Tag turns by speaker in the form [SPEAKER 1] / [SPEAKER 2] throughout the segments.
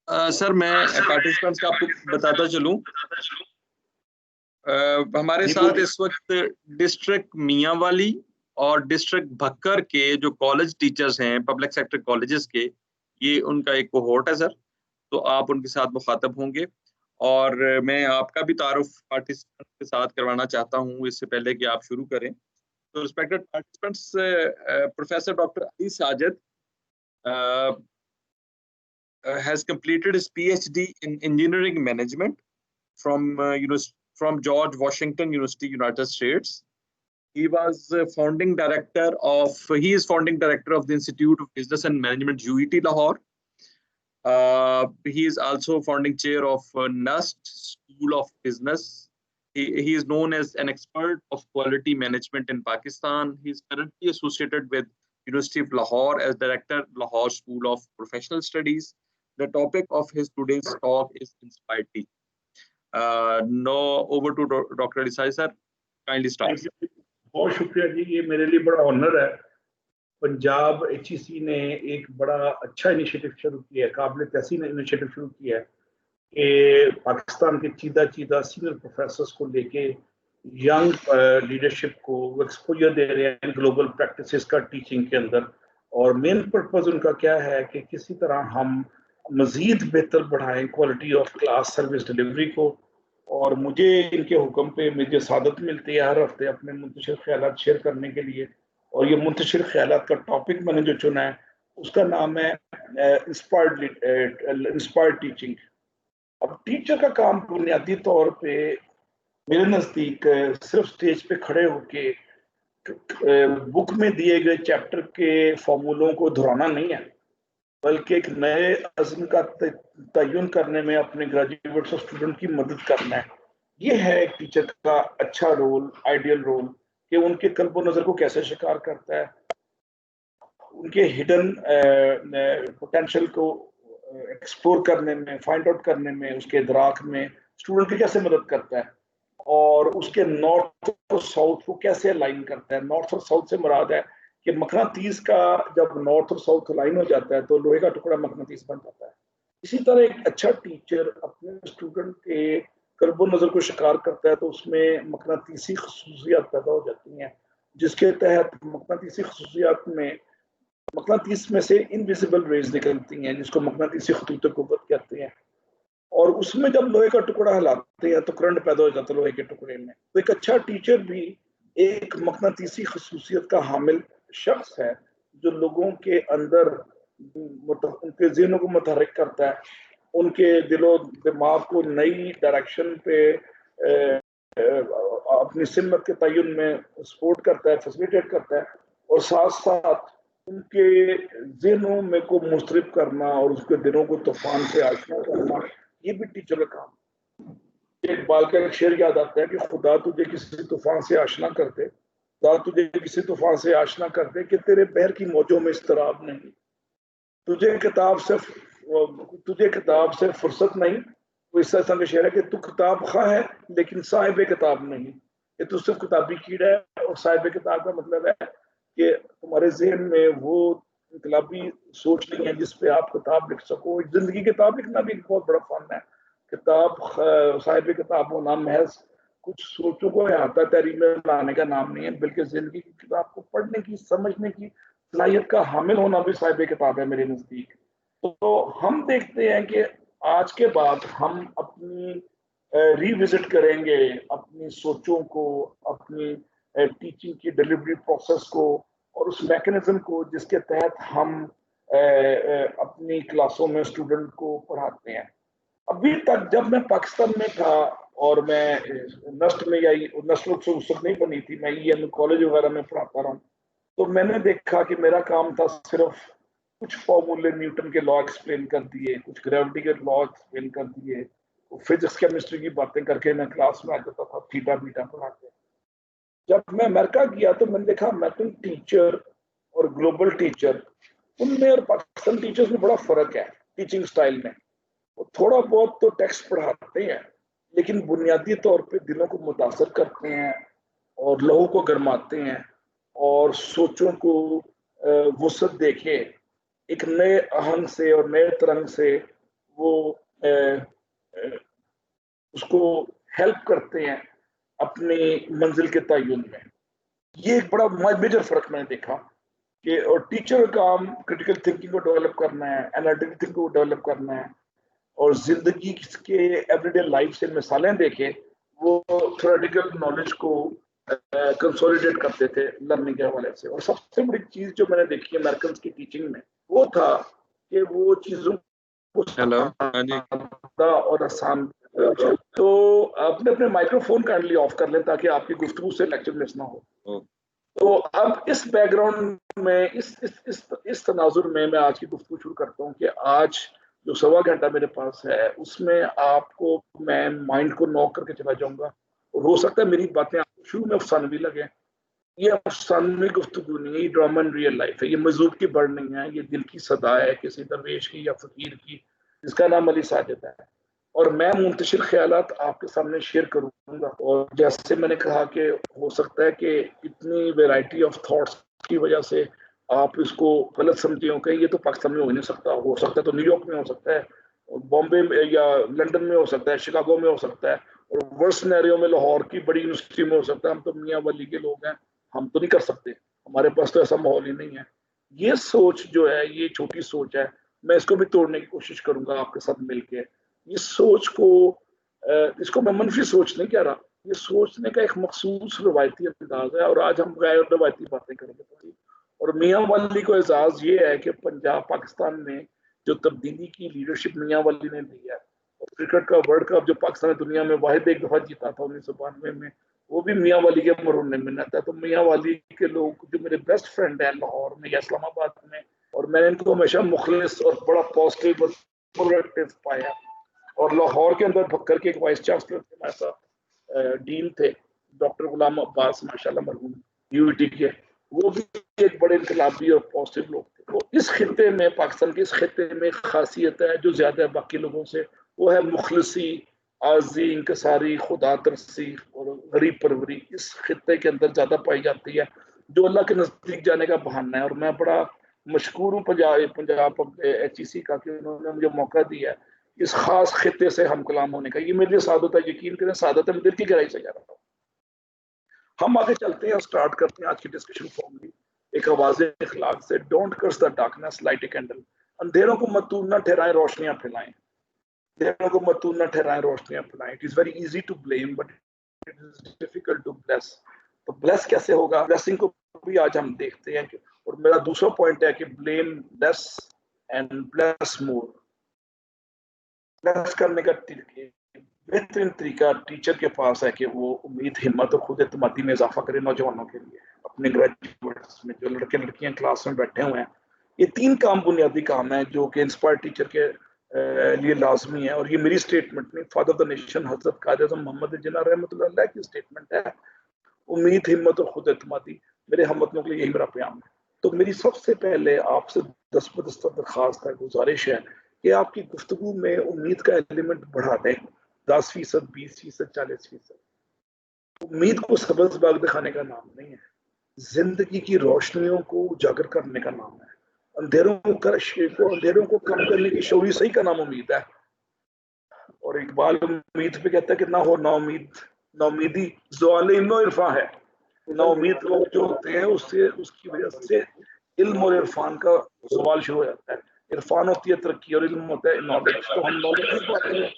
[SPEAKER 1] سر میں پارٹیسپینٹس کا آپ کو بتاتا چلوں. ہمارے ساتھ اس وقت ڈسٹرکٹ میاں والی اور ڈسٹرکٹ بھکر کے جو کالج ٹیچرز ہیں پبلک سیکٹر کالجز کے، یہ ان کا ایک کوہورٹ ہے سر. تو آپ ان کے ساتھ مخاطب ہوں گے، اور میں آپ کا بھی تعارف پارٹیسپینٹ کے ساتھ کروانا چاہتا ہوں اس سے پہلے کہ آپ شروع کریں. تو respected participants, professor doctor Ali Sajid has completed his PhD in engineering management from George Washington University, United States. He is founding director of the Institute of Business and Management, UET Lahore. He is also founding chair of NUST School of Business. He is known as an expert of quality management in Pakistan. He is currently associated with University of Lahore as director, Lahore School of Professional Studies. The topic of his today's talk is Inspired Teaching. Now over to Dr. Desai sir. Kindly start.
[SPEAKER 2] بہت شکریہ جی. یہ میرے لیے بڑا owner ہے. Punjab HEC نے ایک بڑا اچھا انیشیٹو شروع کیا ہے، قابل تحسین انیشیٹو شروع کیا ہے کہ پاکستان کے چیدہ سینئر پروفیسرز کو لے کے ینگ لیڈرشپ کو وہ ایکسپوجر دے رہے ہیں گلوبل پریکٹسز کا ٹیچنگ کے اندر. اور مین پرپز ان کا کیا ہے کہ کسی طرح ہم مزید بہتر بڑھائیں quality of class service delivery کو. اور مجھے ان کے حکم پہ مجھے سعادت ملتی ہے ہر ہفتے اپنے منتشر خیالات شیئر کرنے کے لیے. اور یہ منتشر خیالات کا ٹاپک میں نے جو چنا ہے اس کا نام ہے انسپائرڈ ٹیچنگ. اب ٹیچر کا کام بنیادی طور پہ میرے نزدیک صرف سٹیج پہ کھڑے ہو کے بک میں دیے گئے چیپٹر کے فارمولوں کو دہرانا نہیں ہے، بلکہ ایک نئے عزم کا تعین کرنے میں اپنے گریجویٹس اور اسٹوڈنٹ کی مدد کرنا ہے. یہ ہے ایک ٹیچر کا اچھا رول، آئیڈیل رول، کہ ان کے قلب و نظر کو کیسے شکار کرتا ہے، ان کے ہڈن پوٹینشیل کو ایکسپلور کرنے میں، فائنڈ آؤٹ کرنے میں، اس کے ادراک میں اسٹوڈنٹ کی کیسے مدد کرتا ہے، اور اس کے نارتھ اور ساؤتھ کو کیسے الائن کرتا ہے. نارتھ اور ساؤتھ سے مراد ہے کہ مقناطیس کا جب نارتھ اور ساؤتھ الائن ہو جاتا ہے تو لوہے کا ٹکڑا مقناطیس بن جاتا ہے. اسی طرح ایک اچھا ٹیچر اپنے اسٹوڈنٹ کے قلب و نظر کو شکار کرتا ہے تو اس میں مقناطیسی خصوصیات پیدا ہو جاتی ہیں، جس کے تحت مقناطیسی خصوصیات میں مقناطیس میں سے انویزیبل ریز نکلتی ہیں جس کو مقناطیسی خطوط قوت کہتے ہیں. اور اس میں جب لوہے کا ٹکڑا ہلاتے ہیں تو کرنٹ پیدا ہو جاتا ہے لوہے کے ٹکڑے میں. تو ایک اچھا ٹیچر بھی ایک مقناطیسی خصوصیت کا حامل شخص ہے جو لوگوں کے اندر ان کے ذہنوں کو متحرک کرتا ہے، ان کے دل و دماغ کو نئی ڈائریکشن پہ اپنی سمت کے تعین میں سپورٹ کرتا ہے، فیسیلیٹیٹ کرتا ہے، اور ساتھ ساتھ ان کے ذہنوں میں کو مسترب کرنا اور اس کے دلوں کو طوفان سے آشنا کرنا، یہ بھی ٹیچر کا کام. اقبال کا ایک شعر یاد آتا ہے کہ خدا تجھے کسی طوفان سے آشنا کرتے، خدا تجھے کسی طوفان سے آشنا کرتے کہ تیرے بحر کی موجوں میں اضطراب نہیں. تجھے کتاب سے فرصت نہیں. وہ اس طرح کا شعر ہے کہ تو کتاب خواہ ہے لیکن صاحب کتاب نہیں، کہ تو صرف کتابی کیڑا ہے. اور صاحب کتاب کا مطلب ہے کہ تمہارے ذہن میں وہ انقلابی سوچ نہیں ہے جس پہ آپ کتاب لکھ سکو. زندگی کتاب لکھنا بھی ایک بہت بڑا فن ہے. کتاب صاحب کتاب ہونا محض کچھ سوچوں کو احاطہ تحریر میں لانے کا نام نہیں ہے، بلکہ زندگی کی کتاب کو پڑھنے کی، سمجھنے کی صلاحیت کا حامل ہونا بھی صاحب کتاب ہے میرے نزدیک. تو ہم دیکھتے ہیں کہ آج کے بعد ہم اپنی ری وزٹ کریں گے اپنی سوچوں کو، اپنی ٹیچنگ کی ڈیلیوری پروسیس کو، اور اس میکنزم کو جس کے تحت ہم اپنی کلاسوں میں اسٹوڈنٹ کو پڑھاتے ہیں. ابھی تک جب میں پاکستان میں تھا اور میں نسٹ میں نسل اس وقت نہیں بنی تھی، میں کالج وغیرہ میں پڑھاتا رہا ہوں، تو میں نے دیکھا کہ میرا کام تھا صرف کچھ فارمولے نیوٹن کے لا ایکسپلین کر دیے، کچھ گریوٹی کے لا ایکسپلین کر دیے، فزکس کیمسٹری کی باتیں کر کے میں کلاس میں آ جاتا تھا تھیٹا بیٹا پڑھا کے. جب میں امریکہ گیا تو میں نے دیکھا امریکن ٹیچر اور گلوبل ٹیچر، ان میں اور پاکستان ٹیچرز میں بڑا فرق ہے ٹیچنگ سٹائل میں. وہ تھوڑا بہت تو ٹیکسٹ پڑھاتے ہیں لیکن بنیادی طور پہ دلوں کو متاثر کرتے ہیں اور لہو کو گرماتے ہیں اور سوچوں کو وسعت دیکھے ایک نئے آہنگ سے اور نئے ترنگ سے وہ اس کو ہیلپ کرتے ہیں اپنی منزل کے تعین میں. یہ ایک بڑا میجر فرق میں نے دیکھا کہ اور ٹیچر کا کام کریٹیکل تھنکنگ کو ڈیولپ کرنا ہے, انالیٹیکل تھنکنگ کو ڈیولپ کرنا ہے, اور زندگی کے ایوری ڈے لائف سے مثالیں دے کے وہ تھیوریٹیکل نالج کو کنسولیڈیٹ کرتے تھے لرننگ کے حوالے سے. اور سب سے بڑی چیز جو میں نے دیکھی ہے امیرکنس کی ٹیچنگ میں وہ تھا کہ وہ چیزوں کو
[SPEAKER 1] ہیلو ہاں جی
[SPEAKER 2] سادہ اور آسان. تو آپ نے اپنے مائکرو فون کائنڈلی آف کر لیں تاکہ آپ کی گفتگو سے لیکچر مس نہ ہو. تو اب اس بیک گراؤنڈ میں اس تناظر میں آج کی گفتگو شروع کرتا ہوں کہ آج جو 1.25 گھنٹہ میرے پاس ہے اس میں آپ کو میں مائنڈ کو نوک کر کے چلا جاؤں گا. اور ہو سکتا ہے میری باتیں شروع میں افسانوی لگے. یہ افسانوی گفتگو نہیں ہے, یہ ڈرامہ ان ریئل لائف ہے. یہ مذہب کی برڈ نہیں ہے, یہ دل کی صدا ہے کسی درویش کی یا فقیر کی جس کا نام علی ساجد ہے. اور میں منتشر خیالات آپ کے سامنے شیئر کروں گا. اور جیسے میں نے کہا کہ ہو سکتا ہے کہ اتنی ویرائٹی آف تھاٹس کی وجہ سے آپ اس کو غلط سمجھے ہو کہ یہ تو پاکستان میں ہو ہی نہیں سکتا. ہو سکتا ہے تو نیو یارک میں ہو سکتا ہے, بامبے میں یا لندن میں ہو سکتا ہے, شکاگو میں ہو سکتا ہے, اور ورس سینیریو میں لاہور کی بڑی یونیورسٹی میں ہو سکتا ہے. ہم تو میاں ولی کے لوگ ہیں, ہم تو نہیں کر سکتے, ہمارے پاس تو ایسا ماحول ہی نہیں ہے. یہ سوچ جو ہے یہ چھوٹی سوچ ہے, میں اس کو بھی توڑنے کی کوشش کروں گا آپ کے ساتھ مل کے. یہ سوچ کو اس کو میں منفی سوچ نہیں کہہ رہا, یہ سوچنے کا ایک مخصوص روایتی انداز ہے. اور آج ہم غیر روایتی باتیں کریں گے. اور میاں والی کو اعزاز یہ ہے کہ پنجاب پاکستان میں جو تبدیلی کی لیڈرشپ میاں والی نے دی ہے, اور کرکٹ کا ورلڈ کپ جو پاکستان دنیا میں واحد ایک دفعہ جیتا تھا 1992 میں, وہ بھی میاں والی کے مرہون میں نتا ہے. تو میاں والی کے لوگ جو میرے بیسٹ فرینڈ ہیں لاہور میں یا اسلام آباد میں, اور میں نے ان کو ہمیشہ مخلص اور بڑا پازیٹیو اور پروڈکٹیو پایا. اور لاہور کے اندر بکر کے ایک وائس چانسلر تھے ہمارے ساتھ, ڈین تھے ڈاکٹر غلام عباس ماشاء اللہ مرحوم یو ٹی کے, وہ بھی ایک بڑے انقلابی اور پازیٹیو لوگ تھے. تو اس خطے میں پاکستان کے اس خطے میں خاصیت ہے جو زیادہ ہے باقی لوگوں سے, وہ ہے مخلصی, عاجزی, انکساری, خدا ترسی اور غریب پروری. اس خطے کے اندر زیادہ پائی جاتی ہے جو اللہ کے نزدیک جانے کا بہانہ ہے. اور میں بڑا مشکور ہوں پنجاب ایچ ای سی کا کہ انہوں نے مجھے موقع دیا ہے اس خاص خطے سے ہم کلام ہونے کا. یہ میرے لیے سعادت ہے, یقین کریں سعادت ہے, میں دل کی گہرائی سے کہہ رہا ہوں. ہم آگے چلتے ہیں اور سٹارٹ کرتے ہیں آج کی ڈسکشن فارملی ایک آواز اخلاق سے. Don't curse the darkness, light a candle. اندھیروں کو متون نہ ٹھہرائیں, روشنیاں پھیلائیں. اندھیروں کو متون نہ ٹھہرائیں, روشنیاں پھیلائیں. It is very easy to blame but it is difficult to bless. تو بلیس کیسے ہوگا, بلیسنگ کو بھی آج ہم دیکھتے ہیں. اور میرا دوسرا پوائنٹ ہے کہ blame less and bless more. Bless کرنے کا بہترین طریقہ ٹیچر کے پاس ہے کہ وہ امید, ہمت اور خود اعتمادی میں اضافہ کرے نوجوانوں کے لیے. اپنے گریجویٹس میں جو لڑکے لڑکیاں کلاس میں بیٹھے ہوئے ہیں, یہ 3 کام بنیادی کام ہیں جو کہ انسپائر ٹیچر کے لیے لازمی ہے. اور یہ میری سٹیٹمنٹ نہیں, فادر آف دا نیشن حضرت قائد اعظم محمد جناح رحمۃ اللہ علیہ کی سٹیٹمنٹ ہے. امید, ہمت اور خود اعتمادی. میرے ہم وطنوں کے لیے یہی میرا پیام ہے. تو میری سب سے پہلے آپ سے دستبدستہ درخواست ہے, گزارش ہے کہ آپ کی گفتگو میں امید کا ایلیمنٹ بڑھا دیں. 10%, 20%, 40%. امید کو سبز باغ دکھانے کا نام نہیں ہے, زندگی کی روشنیوں کو اجاگر کرنے کا نام ہے. اندھیروں کو کم کرنے کی شعوری صحیح کا نام امید ہے. اور اقبال امید پہ کہتا ہے کہ نہ ہو نا امیدی زوال علم و عرفان ہے. نا امید لوگ جو ہوتے ہیں اس کی وجہ سے علم اور عرفان کا زوال شروع ہو جاتا ہے. عرفان ہوتی ہے ترقی اور علم ہوتا ہے نالج. تو ہم نالج نہیں پاتے ہیں.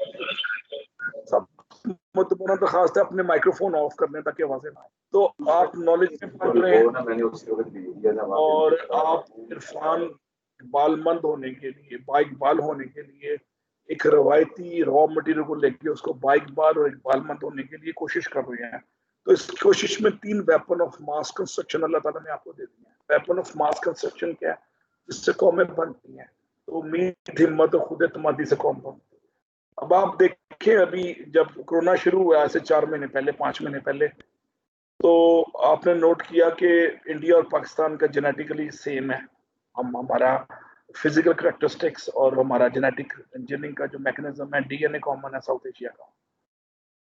[SPEAKER 2] سب متبادل درخواست ہے اپنے مائکرو فون آف کرنے تاکہ آوازیں نہ آئیں. تو آپ نالج میں پڑھ رہے ہیں اور آپ عرفان اقبال مند ہونے کے لیے, با اقبال ہونے کے لیے ایک روایتی را مٹیریل کو لے کے اس کو با اقبال اور اقبال مند ہونے کے لیے کوشش کر رہے ہیں. تو اس کوشش میں 3 ویپن آف ماس کنسٹرکشن اللہ تعالیٰ نے آپ کو دے دی ہیں. ویپن آف ماس کنسٹرکشن کیا ہے, جس سے قومیں بنتی ہیں. تو امید, ہمت اور خود اعتمادی سے قوم بنتی ہے. اب آپ دیکھیں ابھی جب کورونا شروع ہوا ایسے 4 مہینے پہلے, 5 مہینے پہلے, تو آپ نے نوٹ کیا کہ انڈیا اور پاکستان کا جینیٹیکلی سیم ہے. ہمارا فزیکل کریکٹرسٹکس اور ہمارا جینیٹک انجینئرنگ کا جو میکنزم ہے, ڈی این اے کامن ہے ساؤتھ ایشیا کا.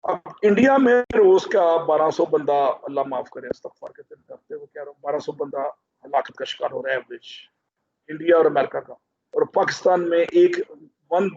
[SPEAKER 2] اب انڈیا میں روز کا 1200 بندہ, اللہ معاف کرے استغفار کے دل کرتے ہوئے کہہ رہا ہوں, 1200 بندہ ہلاکت کا شکار ہو رہا ہے ایوریج انڈیا اور امریکہ کا. اور پاکستان میں ایک 1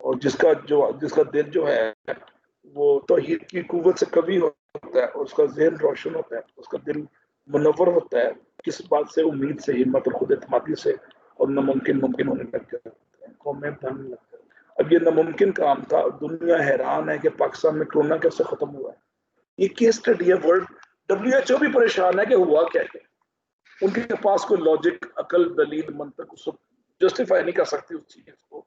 [SPEAKER 2] اور جس کا دل جو ہے وہ توحید کی قوت سے کبھی ہوتا ہے، اور اس کا ذہن روشن ہوتا ہے، اس کا دل منور ہوتا ہے، کس بات سے؟ امید سے، ہمت اور خود اعتمادی سے، اور ناممکن ممکن ہونے لگ جاتا ہے، قومیں بننے لگ جاتی ہیں۔ اب یہ ناممکن کام تھا، دنیا حیران ہے کہ پاکستان میں کورونا کیسے ختم ہوا ہے۔ یہ کیس اسٹڈی ہے، ورلڈ WHO بھی پریشان ہے کہ ہوا کیا ہے۔ ان کے پاس کوئی لاجک، عقل، دلیل، منطق اس کو جسٹیفائی نہیں کر سکتی اس چیز کو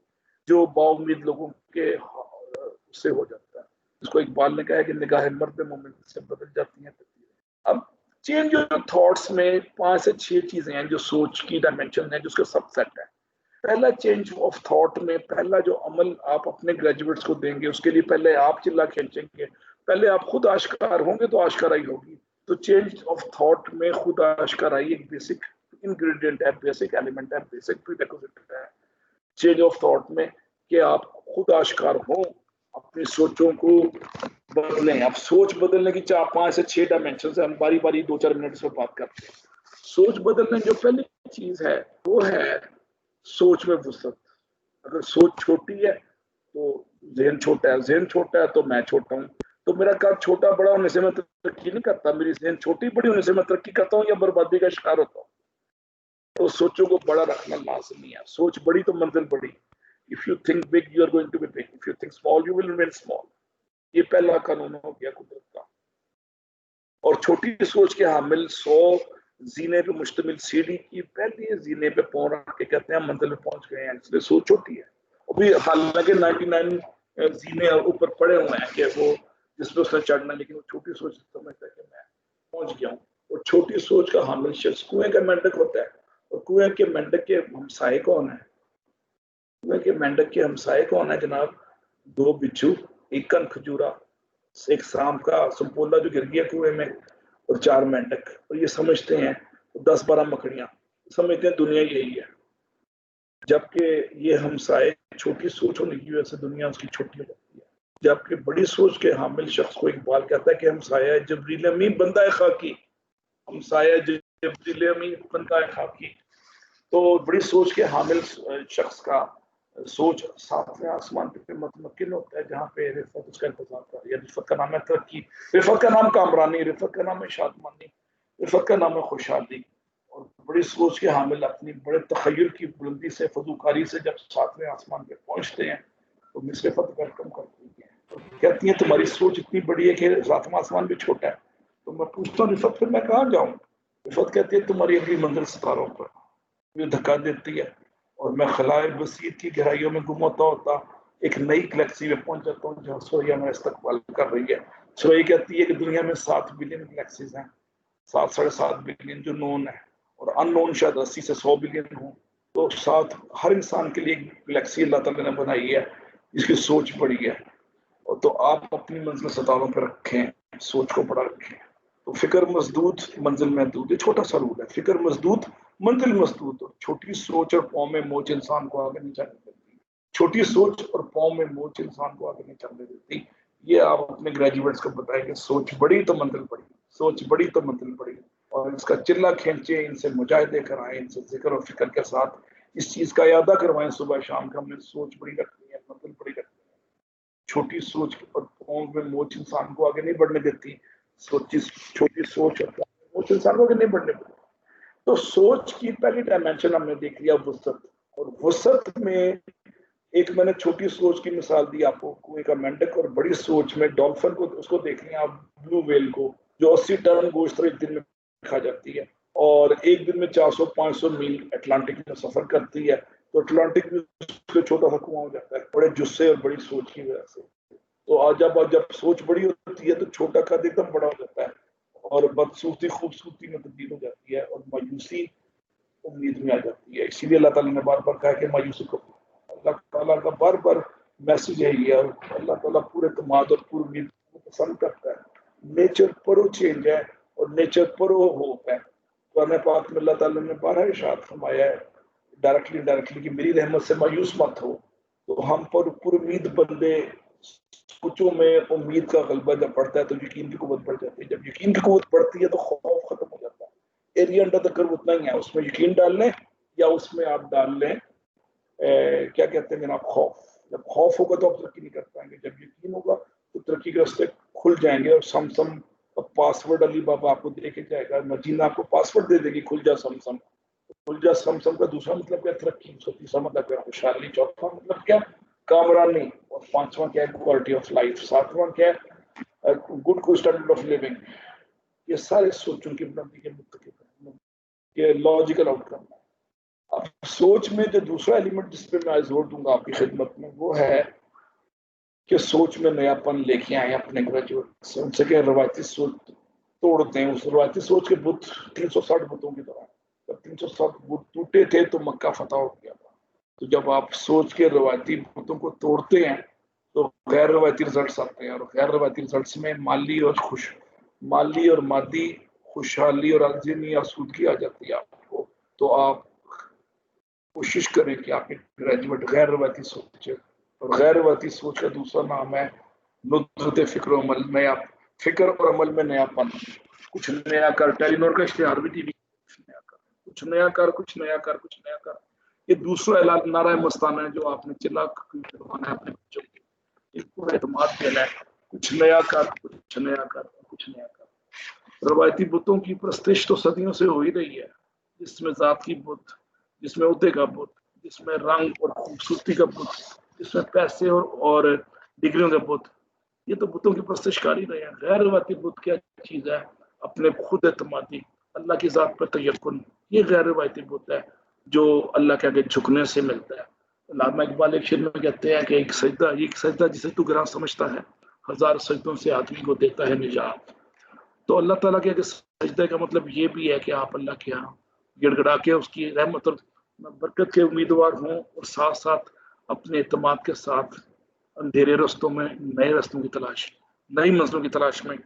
[SPEAKER 2] جو با امید لوگوں کے سے ہو جاتا ہے۔ اس کو اقبال نے کہا ہے کہ نگاہ مرد مومن سے بدل جاتی ہیں تقدیریں۔ اب چینج آف تھاٹس میں 5 سے 6 چیزیں ہیں جو سوچ کی ڈائمینشن ہے، جس کا سب سیٹ ہے۔ پہلا چینج آف تھاٹ میں پہلا جو عمل آپ اپنے گریجویٹس کو دیں گے، اس کے لیے پہلے آپ چلا کھینچیں گے، پہلے آپ خود آشکار ہوں گے تو آشکارائی ہوگی۔ تو چینج آف تھاٹ میں خود آشکارائی ایک بیسک انگریڈینٹ ہے، بیسک ایلیمنٹ ہے، بیسک پریریکوزٹ ہے چینج آف تھاٹ میں، کہ آپ خود آشکار ہوں، اپنی سوچوں کو بدلیں۔ اب سوچ بدلنے کی 5 سے 6 ڈائمینشن ہیں، ہم باری باری 2-4 منٹ سے بات کرتے ہیں۔ سوچ بدلنے جو پہلی چیز ہے وہ ہے سوچ میں وسعت۔ اگر سوچ چھوٹی ہے تو ذہن چھوٹا ہے، ذہن چھوٹا ہے تو میں چھوٹا ہوں، تو میرا کام چھوٹا بڑا ہونے سے میں ترقی نہیں کرتا، میری ذہن چھوٹی بڑی ہونے سے میں ترقی کرتا ہوں یا بربادی کا شکار ہوتا ہوں۔ تو سوچوں کو بڑا رکھنا لازمی ہے۔ سوچ بڑی تو منزل بڑی۔ If you think big, you are going to be big. If you think small, you will remain small. یہ پہلا قانون ہو گیا قدرت کا۔ اور چھوٹی سوچ کے حامل 100 زینے پہ مشتمل سیڑھی کی پہلی زینے پہ پاؤں رکھ کے کہتے ہیں ہم منزل پہ پہنچ گئے ہیں، اس لیے سوچ چھوٹی ہے۔ ابھی حالانکہ 99 زینے اوپر پڑے ہوئے ہیں کہ وہ جس پہ اس نے چڑھنا، لیکن وہ چھوٹی سوچ سمجھتا ہے کہ میں پہنچ گیا ہوں۔ اور چھوٹی سوچ کا حامل شخص کنویں کا مینڈک ہوتا ہے، اور کنویں کے مینڈک کے ہمسائے کون ہیں؟ کنویں کے مینڈک کے ہمسائے کون ہے جناب؟ 2 بچھو، 1 کن کھجورا، 1 سام کا سمپولا جو گر گیا کنویں میں، اور 4 مینڈک۔ اور یہ سمجھتے ہیں 10-12 مکڑیاں، سمجھتے ہیں دنیا یہی ہے، جبکہ یہ ہمسائے چھوٹی سوچ ہونے کی وجہ سے دنیا اس کی چھوٹی ہو جاتی ہے۔ جبکہ بڑی سوچ کے حامل شخص کو اقبال کہتا ہے کہ ہمسایہ جبریل امین بندہ خاکی، ہمسایہ جبریل امین بندہ خاکی۔ تو بڑی سوچ کے حامل شخص کا سوچ 7ویں آسمان پہ متمکن ہوتا ہے، جہاں پہ رفت اس کا انتظار کر رہی ہے۔ رفت کا نام ہے ترقی، رفت کا نام کامرانی، رفت کا نام ہے شادمانی، رفت کا نام ہے خوشحالی۔ اور بڑی سوچ کے حامل اپنی بڑے تخیل کی بلندی سے، فضوکاری سے جب 7ویں آسمان پہ پہنچتے ہیں تو مس رفت ویلکم کرتی ہیں، کہتی ہیں تمہاری سوچ اتنی بڑی ہے کہ 7واں آسمان بھی چھوٹا ہے۔ تو میں پوچھتا ہوں رفت پھر میں کہاں جاؤں؟ رفت کہتی ہے تمہاری اگلی منزل ستاروں پر، مجھے دھکا دیتی ہے اور میں خلائے بصیر کی گہرائیوں میں گم ہوتا ایک نئی گلیکسی میں پہنچ جاتا ہوں جہاں سوریا میں استقبال کر رہی ہے۔ سوریا کہتی ہے کہ دنیا میں 7 بلین گلیکسیز ہیں، 7-7.5 بلین جو نون ہے، اور ان نون شاید 80 سے 100 بلین ہوں۔ تو 7 ہر انسان کے لیے ایک گلیکسی اللہ تعالیٰ نے بنائی ہے جس کی سوچ بڑی ہے۔ اور تو آپ اپنی منزل ستاروں پہ رکھیں، سوچ کو بڑا رکھیں۔ تو فکر مسدود منزل محدود، یہ چھوٹا سا رول ہے، فکر مسدود منزل مسدود۔ اور چھوٹی سوچ اور پاؤں میں موچ انسان کو آگے نہیں چلنے دیتی، چھوٹی سوچ اور پاؤں میں موچ انسان کو آگے نہیں چلنے دیتی۔ یہ آپ اپنے گریجویٹس کو بتائیں کہ سوچ بڑی تو منزل بڑی، سوچ بڑی تو منزل بڑی، اور اس کا چلہ کھینچیں، ان سے مجاہدے کرائیں، ان سے ذکر اور فکر کے ساتھ اس چیز کا اعادہ کروائیں صبح شام کا، ہم نے سوچ بڑی رکھنی ہے، منزل بڑی رکھنی ہے۔ چھوٹی سوچ اور پاؤں میں موچ انسان کو آگے نہیں بڑھنے دیتی، چھوٹی سوچ اور پاؤں میں موچ انسان کو آگے نہیں بڑھنے دیتی۔ تو سوچ کی پہلی ڈائمینشن ہم نے دیکھ لیا وسعت، اور وسعت میں ایک میں نے چھوٹی سوچ کی مثال دی آپ کو کنویں کا مینڈک، اور بڑی سوچ میں ڈولفن کو، اس کو دیکھ لیں آپ، بلو ویل کو جو 80 ٹن گوشت ایک دن میں کھا جاتی ہے، اور ایک دن میں 400-500 میل اٹلانٹک میں سفر کرتی ہے۔ تو اٹلانٹک میں اس کے چھوٹا سا کنواں ہو جاتا ہے بڑے جسے اور بڑی سوچ کی وجہ سے۔ تو جب سوچ بڑی ہوتی ہے تو چھوٹا قد ایک دم بڑا ہو جاتا ہے، اور بدسورتی خوبصورتی میں تبدیل ہو جاتی ہے، اور مایوسی امید میں آ جاتی ہے۔ اسی لیے اللہ تعالیٰ نے بار بار کہا کہ مایوسی کو، اللہ تعالیٰ کا بار بار میسج یہی ہے، اور اللہ تعالیٰ پورے اعتماد اور پوری امید کو پسند کرتا ہے۔ نیچر پرو چینج ہے اور نیچر پرو ہوپ ہے۔ قرآن پاک میں اللہ تعالیٰ نے 12 ارشاد فرمایا ہے ڈائریکٹلی کہ میری رحمت سے مایوس مت ہو۔ تو ہم پر امید بندے سوچوں میں امید کا غلبہ جب بڑھتا ہے تو یقین کی قوت بڑھ جاتی ہے، جب یقین کی قوت بڑھتی ہے تو خوف ختم ہو جاتا ہے۔ ایریا انڈر دا کرو اتنا ہی ہے، اس میں یقین ڈال لیں یا اس میں آپ ڈال لیں کیا کہتے ہیں جناب، خوف۔ جب خوف ہوگا تو آپ ترقی نہیں کر پائیں گے، جب یقین ہوگا تو ترقی کے راستے کھل جائیں گے. اور سم پاسورڈ علی بابا آپ کو دے کے جائے گا، مدینہ آپ کو پاسورڈ دے دے گی، کھل جا سم. کھل جا سم کا دوسرا مطلب کیا؟ ترقی. تیسرا مطلب کیا؟ خوشحالی. چوتھا مطلب کیا؟ کامرانی. اور پانچواں کیا ہے؟ Quality of life. ساتواں کیا ہے؟ Good standard of living. یہ سارے سوچوں کی بلندی کے متقب ہیں، یہ لاجیکل آؤٹ کم ہے. اب سوچ میں جو دوسرا ایلیمنٹ جس پہ میں زور دوں گا آپ کی خدمت میں، وہ ہے کہ سوچ میں نیا پن لے کے آئے اپنے گریجویٹ سے. ان سے کہ روایتی سوچ توڑتے ہیں. اس روایتی سوچ کے بت 360 بتوں کی طرح. جب 360 بت ٹوٹے تھے تو مکہ فتح ہو گیا تھا. تو جب آپ سوچ کے روایتی بتوں کو توڑتے ہیں تو غیر روایتی ریزلٹس آتے ہیں. اور غیر روایتی ریزلٹس میں مالی اور مادی خوشحالی اور عالمی آسودگی آ جاتی ہے آپ کو. تو آپ کوشش کریں کہ آپ کے گریجویٹ غیر روایتی سوچ. اور غیر روایتی سوچ کا دوسرا نام ہے ندرت فکر و عمل. نیا فکر اور عمل میں نیا پن. کچھ نیا کر. ٹیلی نور کا اشتہار بھی ٹی وی. کچھ نیا کر، کچھ نیا کر، کچھ نیا کر. یہ دوسرا اعلان نعرہ مستانہ ہے جو آپ نے چلا کروانا ہے اپنے بچوں کو. اس کو اعتماد دینا ہے. کچھ نیا کر، کچھ نیا کر، کچھ نیا کر. روایتی بتوں کی پرستش تو صدیوں سے ہو ہی رہی ہے، جس میں ذات کی بت، جس میں عہدے کا بت، جس میں رنگ اور خوبصورتی کا بت، جس میں پیسے اور ڈگریوں کا بت. یہ تو بتوں کی پرستش کر ہی رہے ہیں. غیر روایتی بت کیا چیز ہے؟ اپنے خود اعتمادی، اللہ کی ذات پر تیقن. یہ غیر روایتی بت ہے جو اللہ کے آگے جھکنے سے ملتا ہے. علامہ اقبال ایک شعر میں کہتے ہیں کہ ایک سجدہ جسے تو گراں سمجھتا ہے، 1000 سجدوں سے آدمی کو دیتا ہے نجات. تو اللہ تعالیٰ کے سجدے کا مطلب یہ بھی ہے کہ آپ اللہ کے یہاں گڑ گڑا کے اس کی رحمت اور برکت کے امیدوار ہوں، اور ساتھ ساتھ اپنے اعتماد کے ساتھ اندھیرے رستوں میں نئے رستوں کی تلاش، نئی منزلوں کی تلاش میں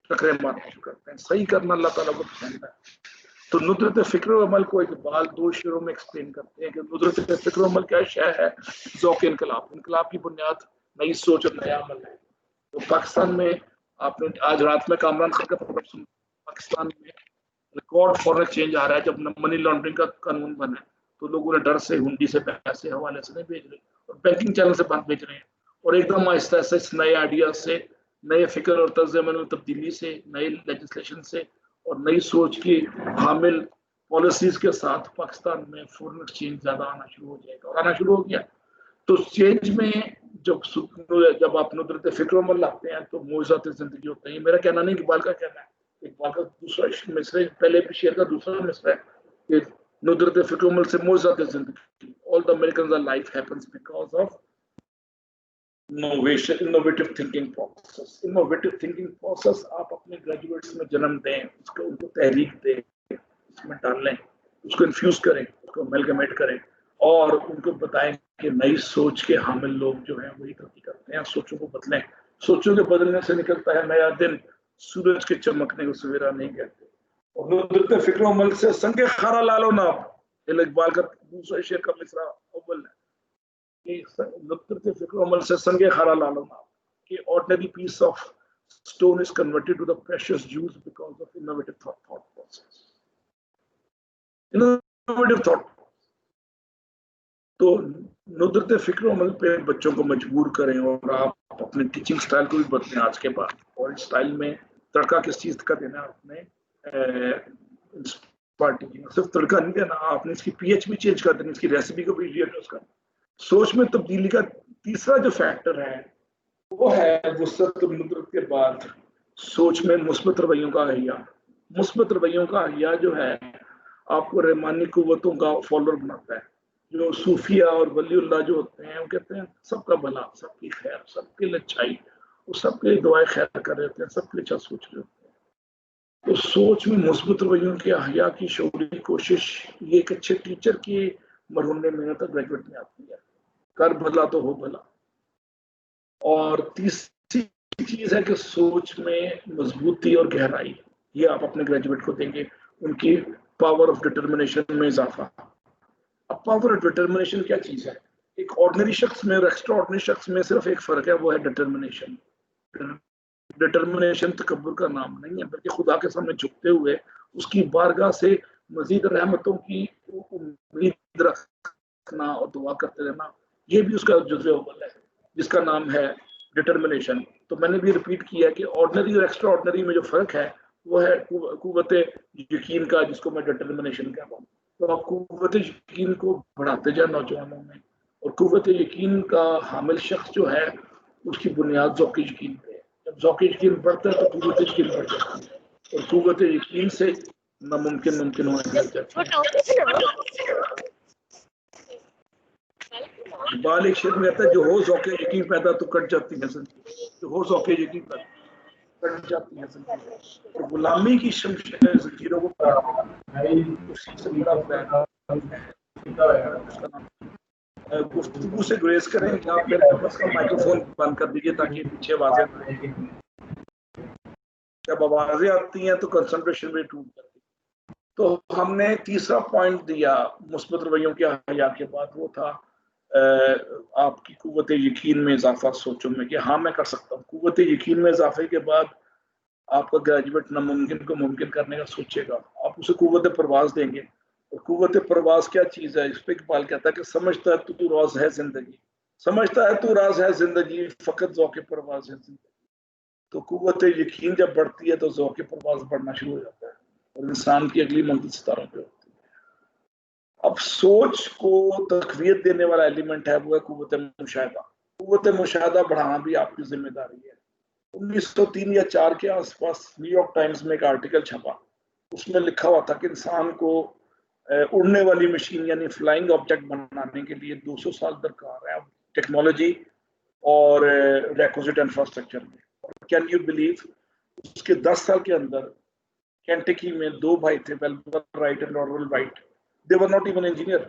[SPEAKER 2] ٹکرے مارنا شروع کرتے ہیں. صحیح کرنا اللہ تعالیٰ کو پسند ہے. تو ندرت فکر و عمل کو اقبال 2 شعروں میں ایکسپلین کرتے ہیں کہ ندرت فکر و عمل کیا شے ہے؟ ذوق انقلاب. انقلاب کی بنیاد نئی سوچ اور نیا عمل ہے. تو پاکستان میں آپ نے آج رات میں کامران خان کا پروگرام سنا. پاکستان میں ریکارڈ فارن چینج آ رہا ہے. جب منی لانڈرنگ کا قانون بنا ہے تو لوگوں نے ڈر سے ہنڈی سے پیسے حوالے سے نہیں بھیج رہے اور بینکنگ چینل سے بند بھیج رہے ہیں. اور ایک دم آہستہ آہستہ اس نئے آئیڈیا سے، نئے فکر اور طرز عمل میں تبدیلی سے، نئے لیجسلیشن سے اور نئی سوچ کی حامل پالیسیز کے ساتھ پاکستان میں فورن ایکسچینج زیادہ آنا شروع ہو جائے گا، اور آنا شروع ہو گیا. تو چینج میں جب آپ ندرت فکر و عمل لاتے ہیں تو معجزات زندگی ہوتے ہیں. میرا کہنا نہیں، اقبال کا کہنا ہے. اقبال کا دوسرا مصرع، پہلے شعر کا دوسرا مصرع ہے کہ ندرت فکر و عمل سے معجزات زندگی. All the miracles of life happens because of innovative thinking process. Innovative thinking process آپ اپنے گریجویٹس میں جنم دیں، اس کو ان کو تحریک دیں، اس میں ڈالیں، اس کو انفیوز کریں، اس کو امیلگمیٹ کریں، اور ان کو بتائیں کہ نئی سوچ کے حامل لوگ جو ہیں وہی ترقی کرتے ہیں. سوچوں کو بدلیں. سوچوں کے بدلنے سے نکلتا ہے نیا دن. سورج کے چمکنے کو سویرا نہیں کہتے. اور ندرت فکر و عمل سے سنگ خارا لالو ناب، اقبال کا دوسرا شعر کا مصرع اول ہے. ندرت فکر و عمل سے سنگ خارا لالو ناب کہ ordinary piece of stone is converted to the precious jewels because of innovative thought process. Innovative thought. تو ندرت فکر و عمل پہ بچوں کو مجبور کریں، اور آپ اپنے ٹیچنگ سٹائل کو بھی بدلیں آج کے بعد. اور اس سٹائل میں تڑکا کس چیز کا دینا ہے؟ آپ نے صرف تڑکا نہیں دینا، آپ نے اس کی پی ایچ بھی چینج کر دینی، اس کی ریسیپی کو بھی ریڈیوس کرنا. سوچ میں تبدیلی کا تیسرا جو فیکٹر ہے وہ ہے وسعت ندرت کے بعد سوچ میں مثبت رویوں کا احیا. مثبت رویوں کا احیا جو ہے آپ کو رحمانی قوتوں کا فالوور بناتا ہے. جو صوفیہ اور ولی اللہ جو ہوتے ہیں وہ کہتے ہیں سب کا بھلا، سب کی خیر، سب کے لیے اچھائی، وہ سب کے لیے دعائیں خیر کر رہے ہوتے ہیں، سب کے لیے اچھا سوچ رہے ہوتے ہیں. تو سوچ میں مثبت رویوں کے احیا کی شعوری کوشش یہ ایک اچھے ٹیچر کی مرہون محنت گریجویٹ میں آتی ہے. کر بھلا تو ہو بھلا. اور تیسری چیز ہے کہ سوچ میں مضبوطی اور گہرائی، یہ آپ اپنے گریجویٹ کو دیں گے. ان کی پاور آف ڈٹرمنیشن میں اضافہ. اب پاور آف ڈٹرمنیشن کیا چیز ہے؟ ایک آرڈنری شخص میں اور ایکسٹرا آرڈنری شخص میں صرف ایک فرق ہے، وہ ہے ڈٹرمنیشن. ڈٹرمنیشن تکبر کا نام نہیں ہے، بلکہ خدا کے سامنے جھکتے ہوئے اس کی بارگاہ سے مزید رحمتوں کی امید رکھنا اور دعا کرتے رہنا یہ بھی اس کا جزء اول ہے جس کا نام ہے ڈٹرمنیشن. تو میں نے بھی ریپیٹ کیا کہ آرڈنری اور ایکسٹرا آرڈنری میں جو فرق ہے وہ ہے قوت یقین کا، جس کو میں ڈٹرمنیشن کہتا ہوں. تو آپ قوت یقین کو بڑھاتے جائیں نوجوانوں میں، اور قوت یقین کا حامل شخص جو ہے اس کی بنیاد ذوق یقین پہ ہے. جب ذوق یقین بڑھتا ہے تو قوت یقین بڑھ جاتی ہے، اور قوت یقین سے ناممکن ممکن ہونے لگ جاتا ہے. اقبال ایک شعر میں کہتا ہے جو ہو ذوق یقین پیدا تو کٹ جاتی ہے زنجیر، جو ہو ذوق یقین پیدا کٹ جاتی ہے زنجیر، اور غلامی کی زنجیروں کو اسی سے بڑا گفتگو سے گریز کریں. آپ میرے پاس کا مائکرو فون بند کر دیجیے تاکہ پیچھے آوازیں نہ آئیں. جب آوازیں آتی ہیں تو کنسنٹریشن بھی ٹوٹ جاتی ہے. تو ہم نے تیسرا پوائنٹ دیا مثبت رویوں کے احیا کے بعد، وہ تھا آپ کی قوت یقین میں اضافہ سوچوں میں کہ ہاں میں کر سکتا ہوں. قوت یقین میں اضافے کے بعد آپ کا گریجویٹ ناممکن کو ممکن کرنے کا سوچے گا، آپ اسے قوت پرواز دیں گے. اور قوت پرواز کیا چیز ہے؟ اس پہ اقبال کہتا ہے کہ سمجھتا ہے تو راز ہے زندگی، سمجھتا ہے تو راز ہے زندگی، فقط ذوق پرواز ہے زندگی. تو قوت یقین جب بڑھتی ہے تو ذوق پرواز بڑھنا شروع ہو جاتا ہے، اور انسان کی اگلی منزل ستاروں پہ ہوتی ہے. اب سوچ کو تقویت دینے والا ایلیمنٹ ہے وہ ہے قوت مشاہدہ. قوت مشاہدہ بڑھانا بھی آپ کی ذمہ داری ہے. 1903 یا 4 کے آس پاس نیو یارک ٹائمز میں ایک آرٹیکل چھپا، اس میں لکھا ہوا تھا کہ انسان کو اڑنے والی مشین یعنی فلائنگ آبجیکٹ بنانے کے لیے 200 سال درکار ہے ٹیکنالوجی اور ریکوزٹ انفراسٹرکچر میں. کین یو بلیو اس کے 10 سال کے اندر کینٹکی میں 2 بھائی تھے، Wilbur Wright and Orville Wright. they were not even engineer،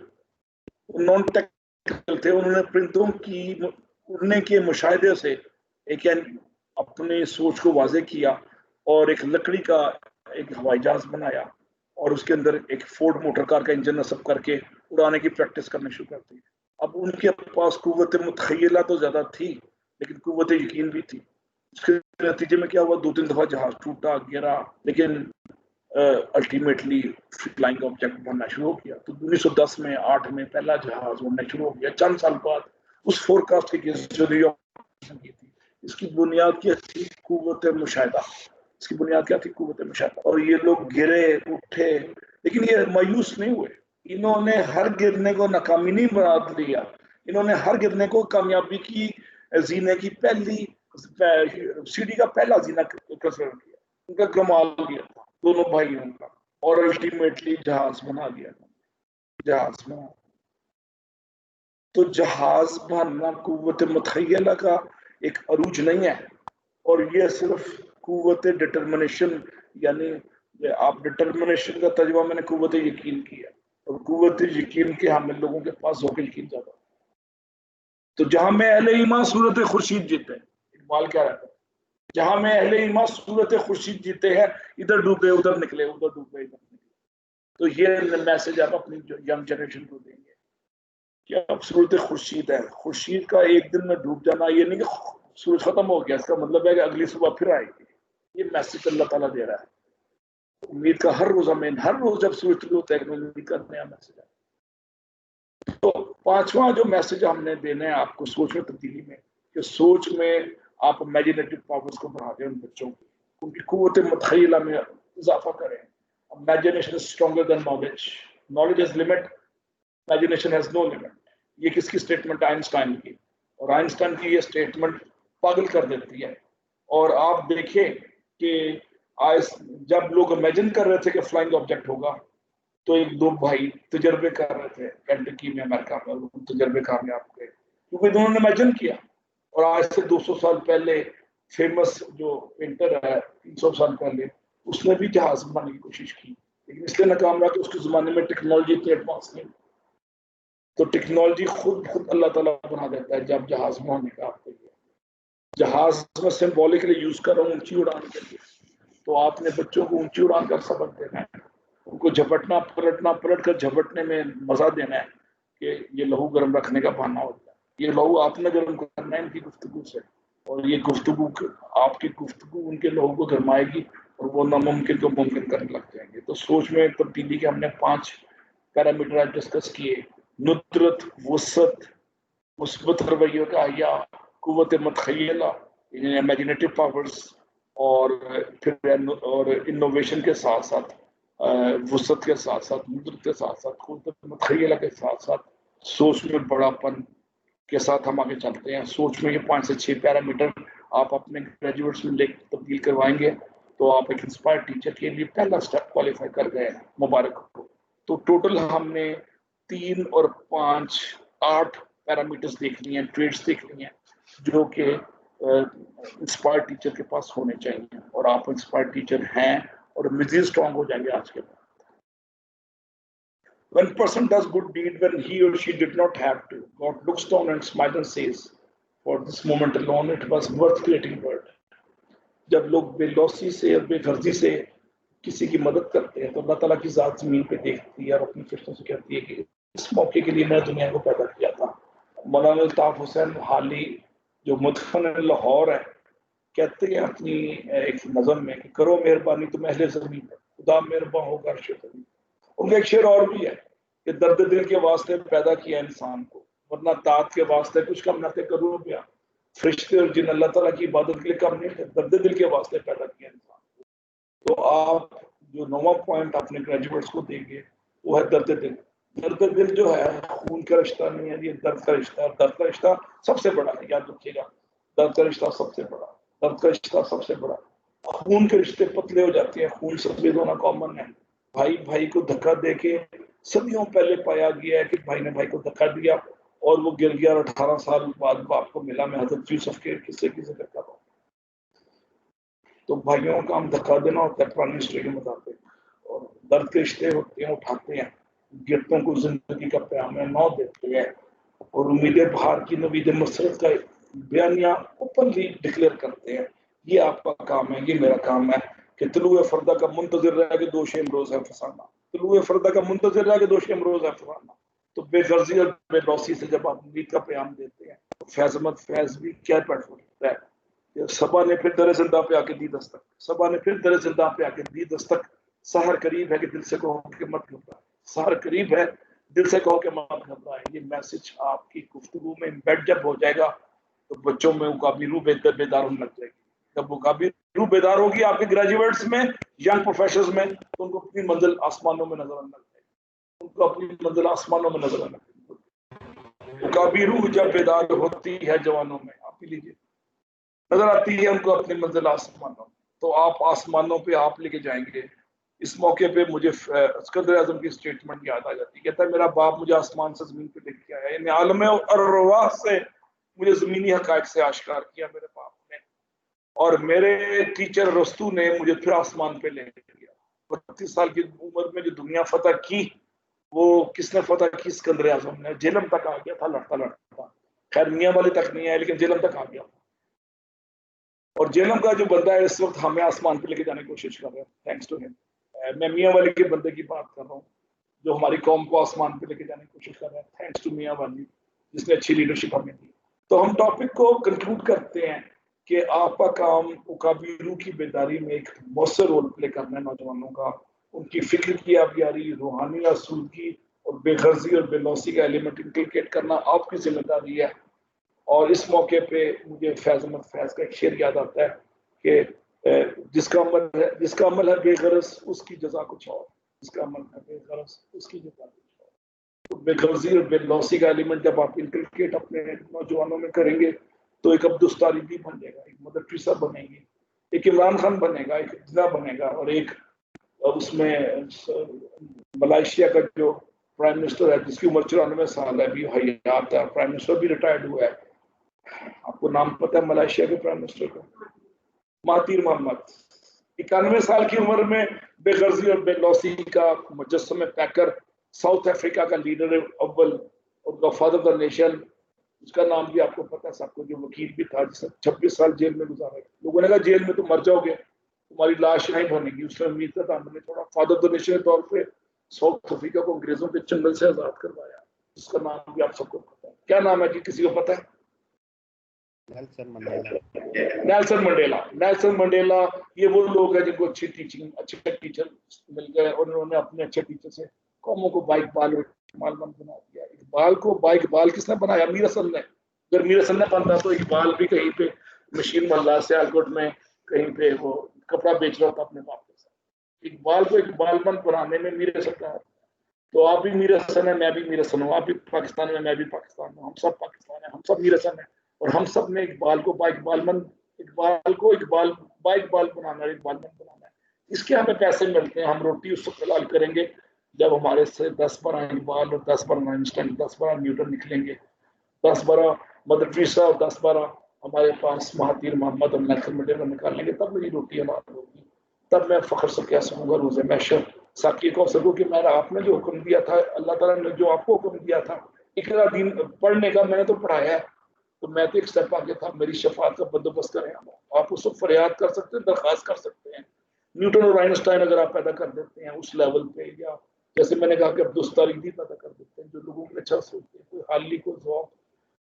[SPEAKER 2] non technical تھے. انہوں نے پرندوں کی اڑنے کے مشاہدے سے ایک اپنی سوچ کو واضح کیا اور ایک لکڑی کا ایک ہوائی جہاز بنایا، اور اس کے اندر ایک فورڈ موٹر کار کا انجن نصب کر کے اڑانے کی پریکٹس کرنا شروع کر دی. اب ان کے پاس قوت متخیلہ تو زیادہ تھی لیکن قوت یقین بھی تھی. اس کے نتیجے میں کیا ہوا، 2-3 دفعہ جہاز ٹوٹا گرا، لیکن الٹیمیٹلی فلائنگ آبجیکٹ بننا شروع ہو گیا. تو 1910 میں 8 میں پہلا جہاز بننا شروع ہو گیا. چند سال بعد اس فور کاسٹ کی جو تھی، اس کی بنیاد کیا تھی؟ قوت مشاہدہ. اس کی بنیاد کیا تھی؟ قوت مشاہدہ. اور یہ لوگ گرے اٹھے لیکن یہ مایوس نہیں ہوئے. انہوں نے ہر گرنے کو ناکامی نہیں مراد لیا، انہوں نے ہر گرنے کو کامیابی کی زینے کی پہلی سیڑھی کا پہلا زینہ کنسیڈر کیا. ان کا کمال کیا تھا دونوں بھائیوں کا، اور الٹیمیٹلی جہاز بنا دیا. جہاز بنا تو جہاز بننا قوت متخیلہ کا ایک عروج نہیں ہے، اور یہ صرف قوت ڈٹرمنیشن، یعنی آپ ڈٹرمنیشن کا ترجمہ میں نے قوت یقین کیا، اور قوت یقین کے حامل لوگوں کے پاس ذوق یقین زیادہ. تو جہاں میں اہل ایمان صورت خورشید جیتے ہیں، اقبال کیا رہتا ہے، جہاں میں اہل ایمان صورت خورشید جیتے ہیں، ادھر ڈوبے ادھر نکلے، ادھر ڈوبے ادھر نکلے. تو یہ میسج آپ اپنی ینگ جنریشن کو دیں گے کہ اب صورت خورشید ہے. خورشید کا ایک دن میں ڈوب جانا یہ نہیں کہ سورج ختم ہو گیا، اس کا مطلب ہے کہ اگلی صبح پھر آئے گی. یہ میسج اللہ تعالیٰ دے رہا ہے. امید کا ہر روز ہمیں، ہر روز جب سورج طلوع ہوتا ہے امید کا نیا میسج ہے. تو 5واں جو میسج ہم نے دینا ہے آپ کو سوچ میں تبدیلی میں، کہ سوچ میں آپ امیجنیٹو پاورز کو بڑھا دیں، ان بچوں کی ان کی قوت متخیلہ میں اضافہ کریں. Imagination is stronger than knowledge. Knowledge has limit. Imagination has no limit. یہ کس کی اسٹیٹمنٹ؟ آئنسٹائن کی. اور آئنسٹائن کی یہ اسٹیٹمنٹ پاگل کر دیتی ہے. اور آپ دیکھیں کہ جب لوگ امیجن کر رہے تھے کہ فلائنگ آبجیکٹ ہوگا تو ایک 2 بھائی تجربے کر رہے تھے کینٹکی میں امریکہ میں، تجربے کامیاب ہوئے کیونکہ انہوں نے امیجن کیا. اور آج سے 200 سال پہلے فیمس جو پینٹر ہے 300 سال پہلے، اس نے بھی جہاز بنانے کی کوشش کی لیکن اس لیے ناکام رہا کہ اس کے زمانے میں ٹیکنالوجی اتنی ایڈوانس نہیں. تو ٹیکنالوجی خود اللہ تعالیٰ بنا دیتا ہے جب جہاز بنانے کا آپ کو. جہاز میں سمبولکلی یوز کر رہا ہوں اونچی اڑان کے لیے. تو آپ نے بچوں کو اونچی اڑان کا سبق دینا ہے، ان کو جھپٹنا پلٹنا، پلٹ کر جھپٹنے میں مزہ دینا ہے کہ یہ لہو گرم رکھنے کا بہانہ ہوتا ہے. یہ لہو آپ نے گرم کرنا ہے ان کی گفتگو سے، اور یہ گفتگو آپ کی گفتگو ان کے لہو کو گرمائے گی اور وہ ناممکن کو ممکن کرنے لگ جائیں گے. تو سوچ میں تبدیلی کے ہم نے 5 پیرامیٹر ڈسکس کیے: ندرت، وسعت، مثبت رویوں کا یا قوت متخیلہ امیجنیٹو پاورز اور پھر اور انوویشن کے ساتھ ساتھ وسعت کے ساتھ ساتھ مدت کے ساتھ ساتھ قوت متخیلہ کے ساتھ ساتھ سوچ میں بڑا پن کے ساتھ ہم آگے چلتے ہیں. سوچ میں یہ 5 سے 6 پیرامیٹر آپ اپنے گریجویٹس میں لے تبدیل کروائیں گے تو آپ ایک انسپائر ٹیچر کے لیے پہلا سٹیپ کوالیفائی کر گئے ہیں. مبارک ہو. تو ٹوٹل ہم نے 3 اور 5 8 پیرامیٹرز دیکھ لی ہیں, ٹریٹس دیکھ لی ہیں جو کہ انسپائر ٹیچر کے پاس ہونے چاہیے, اور آپ انسپائر ٹیچر ہیں اور مزید اسٹرانگ ہو جائیں گے آج کے بعد. When person does good deed when he or she did not have to, God looks down and smiles and says, for this moment alone it was worth creating world. جب لوگ بے لوثی سے اور بے غرضی سے کسی کی مدد کرتے ہیں تو اللہ تعالیٰ کی ذات زمین پہ دیکھتی ہے اور اپنی فرشتوں سے کہتی ہے کہ اس موقع کے لیے میں دنیا کو پیدا کیا تھا. مولانا الطاف حسین حالی جو مدفن لاہور ہے کہتے ہیں اپنی ایک نظم میں کہ کرو مہربانی تم اہل زمین پر, خدا مہربان ہوگا عرش زمین. ان کا ایک شعر اور بھی ہے کہ درد دل کے واسطے پیدا کیا انسان کو, ورنہ داد کے واسطے کچھ کم نہ تھے کروں پیا. فرشتے اور جن اللہ تعالیٰ کی عبادت کے لیے کم نہیں تھے, درد دل کے واسطے پیدا کیا انسان کو. تو آپ جو 9واں پوائنٹ اپنے گریجویٹس کو دیں گے وہ ہے درد دل. درد دل جو ہے خون کا رشتہ نہیں ہے, یہ درد کا رشتہ ہے. درد کا رشتہ سب سے بڑا ہے, یاد رکھیے گا. درد کا رشتہ سب سے بڑا, درد کا رشتہ سب سے بڑا. خون کے رشتے پتلے ہو جاتے ہیں, خون سفید ہونا کامن ہے. بھائی بھائی کو دھکا دے کے صدیوں پہلے پایا گیا ہے کہ بھائی نے بھائی کو دھکا دیا اور وہ گر گیا, اور 18 سال بعد باپ کو ملا. میں حضرت یوسف کے قصے کی ذکر کر رہا ہوں. تو بھائیوں کا ہم دھکا دینا ہوتا ہے پرانی ہسٹری کے مطابق, اور درد کے رشتے ہوتے ہیں, اٹھاتے ہیں, گرتوں کو زندگی کا پیام نو دیتے ہیں, اور امید بہار کی نوید مسرت کا بیانیہ اوپنلی ڈکلیئر کرتے ہیں. یہ آپ کا کام ہے, یہ میرا کام ہے کہ طلوع فردہ کا منتظر رہ کے دوش امروز ہے فسانہ. طلوع فردہ کا منتظر رہ کے دوش امروز ہے فسانہ. تو بے غرضی اور بے لوثی سے جب آپ امید کا پیام دیتے ہیں تو فیض احمد فیض بھی کیا پیٹ ہوتا ہے. صبا نے پھر در زندہ پہ آ کے دی دستک, صبا نے پھر در زندہ پہ آ کے دی دستک. سحر قریب ہے کہ دل سے کہو کہ مت گھبرائے, سحر قریب ہے دل سے کہو کہ مت گھبرائے. یہ میسج آپ کی گفتگو میں امبیڈ جب ہو جائے گا تو بچوں میں مقابلی روح بیدار ہونے لگ جائے گی. جب مقابلی روح بیدار ہوگی آپ کے گریجویٹس میں, ینگ پروفیسرز میں, تو ان کو اپنی منزل آسمانوں میں نظر آنے لگ جائے گی. ان کو اپنی منزل آسمانوں میں نظر آنے لگ جائے گی. مقابلی روح جب بیدار ہوتی ہے جوانوں میں, آپ ہی لیجیے, نظر آتی ہے ان کو اپنی منزل آسمانوں میں, تو آپ آسمانوں پہ آپ لے کے جائیں گے. اس موقع پہ مجھے اسکندر اعظم کی اسٹیٹمنٹ یاد آ جاتی ہے. کہتا ہے میرا باپ مجھے آسمان سے زمین پہ لے کے آیا, یعنی عالم ارواح سے مجھے زمینی حقائق سے آشکار کیا میرے باپ نے, اور میرے ٹیچر رستو نے مجھے پھر آسمان پہ لے گیا. 32 سال کی عمر میں جو دنیا فتح کی, وہ کس نے فتح کی؟ اسکندر اعظم نے. جہلم تک آ گیا تھا لڑتا لڑتا, خیر میاں والے تک نہیں آیا لیکن جہلم تک آ گیا. اور جہلم کا جو بندہ ہے اس وقت ہمیں آسمان پہ لے کے جانے کی کوشش کر رہا ہے, تھینکس ٹو ہم. میں میاں والی کے بندے کی بات کر رہا ہوں جو ہماری قوم کو آسمان پہ لے کے جانے کی کوشش کر رہا ہے, تھینکس ٹو میاں والی جس نے اچھی لیڈرشپ ہمیں دی. تو ہم ٹاپک کو کنکلوڈ کرتے ہیں کہ آپ کا کام مقابلی روح کی بیداری میں ایک مؤثر رول پلے کرنا ہے نوجوانوں کا. ان کی فکر کی آبیاری, روحانی آسودگی اور بے غرضی اور بے لوثی کا ایلیمنٹ انکلکیٹ کرنا آپ کی ذمہ داری ہے. اور اس موقع پہ مجھے فیض احمد فیض کا ایک شعر یاد آتا ہے کہ جس کا عمل ہے بے غرض اس کی جزا کچھ اور, جس کا عمل ہے بے غرض اس کی جزا کچھ اور. تو بے غرضی اور بے لوثی کا ایلیمنٹ جب آپ انکلکیٹ اپنے نوجوانوں میں کریں گے تو ایک عبدالستاری بھی بن جائے گا, ایک مدر ٹریسا بنے گی, ایک عمران خان بنے گا, ایک جنا بنے گا, اور ایک اس میں ملائیشیا کا جو پرائم منسٹر ہے جس کی عمر 94 سال ہے, ابھی حیات ہے, پرائم منسٹر بھی ریٹائرڈ ہوا ہے. آپ کو نام پتہ ہے ملائیشیا کے پرائم منسٹر کا؟ Mahathir Mohamad. 91 سال کی عمر میں بے غرضی اور بے لوثی کا مجسمہ پیکر, ساؤتھ افریقہ کا لیڈر اول اور فادر آف دا نیشن, اس کا نام بھی آپ کو پتا ہے سب کو, جو وکیل بھی تھا جس نے 26 سال جیل میں گزارا. لوگوں نے کہا جیل میں تم مر جاؤ گے, تمہاری لاش نہیں بنے گی. اس نے امید تھا ہم نے تھوڑا فادر آف دا نیشن کے طور پہ ساؤتھ افریقہ کو انگریزوں کے چنگل سے آزاد کروایا. اس کا نام بھی آپ سب کو پتا ہے. کیا نام ہے جی, کسی کو پتا ہے؟
[SPEAKER 3] Nelson Mandela.
[SPEAKER 2] Nelson Mandela. Nelson Mandela یہ وہ لوگ ہیں جن کو اچھی ٹیچنگ, اچھے ٹیچر مل گئے اور انہوں نے اپنے اچھے ٹیچر سے قوموں کو بائک بال اور مند بنا دیا, ایک اقبال کو با اقبال کس نے بنایا؟ میر حسن نے. اگر میر حسن نے بنتا تو اقبال بھی کہیں پہ مشین ملا سیالکوٹ میں کہیں پہ وہ کپڑا بیچ رہا تھا اپنے باپ کے ساتھ. اقبال کو اقبال مند بنانے میں میر حسن کا. تو آپ بھی میر حسن ہیں، میں بھی میر حسن ہوں، آپ بھی پاکستان میں، میں بھی پاکستان میں، ہم سب پاکستان ہیں، ہم سب میر حسن ہیں. اور ہم سب نے اقبال کو با اقبال مند، اقبال کو اقبال با اقبال بنانا ہے، اقبال مند بنانا ہے. اس کے ہمیں پیسے ملتے ہیں، ہم روٹی اس وقت حلال کریں گے جب ہمارے سے 10-12 اقبال اور 10-12 آئنسٹائن، 10-12 نیوٹن نکلیں گے، 10-12 مدر ٹریسا اور 10-12 ہمارے پاس مہاتیر محمد اور نیلسن منڈیلا نکال لیں گے. تب میری روٹی حلال ہوگی، تب میں فخر سے کہہ سکوں گا روزے محشر ساقی کو سکوں کہ میں نے آپ نے جو حکم دیا تھا، اللہ تعالیٰ نے جو آپ کو حکم دیا تھا اقرا دین پڑھنے کا، میں نے تو پڑھایا ہے. تو میں تو ایک سٹیپ آگے تھا، میری شفاعت کا بندوبست کریں. آپ اس وقت فریاد کر سکتے ہیں، درخواست کر سکتے ہیں. نیوٹن اور آئنسٹائن اگر آپ پیدا کر دیتے ہیں اس لیول پہ، یا جیسے میں نے کہا کہ عبدالستاریدی پیدا کر دیتے ہیں جو لوگوں کے اچھا سوچتے ہیں، کوئی حالی، کوئی ذوق،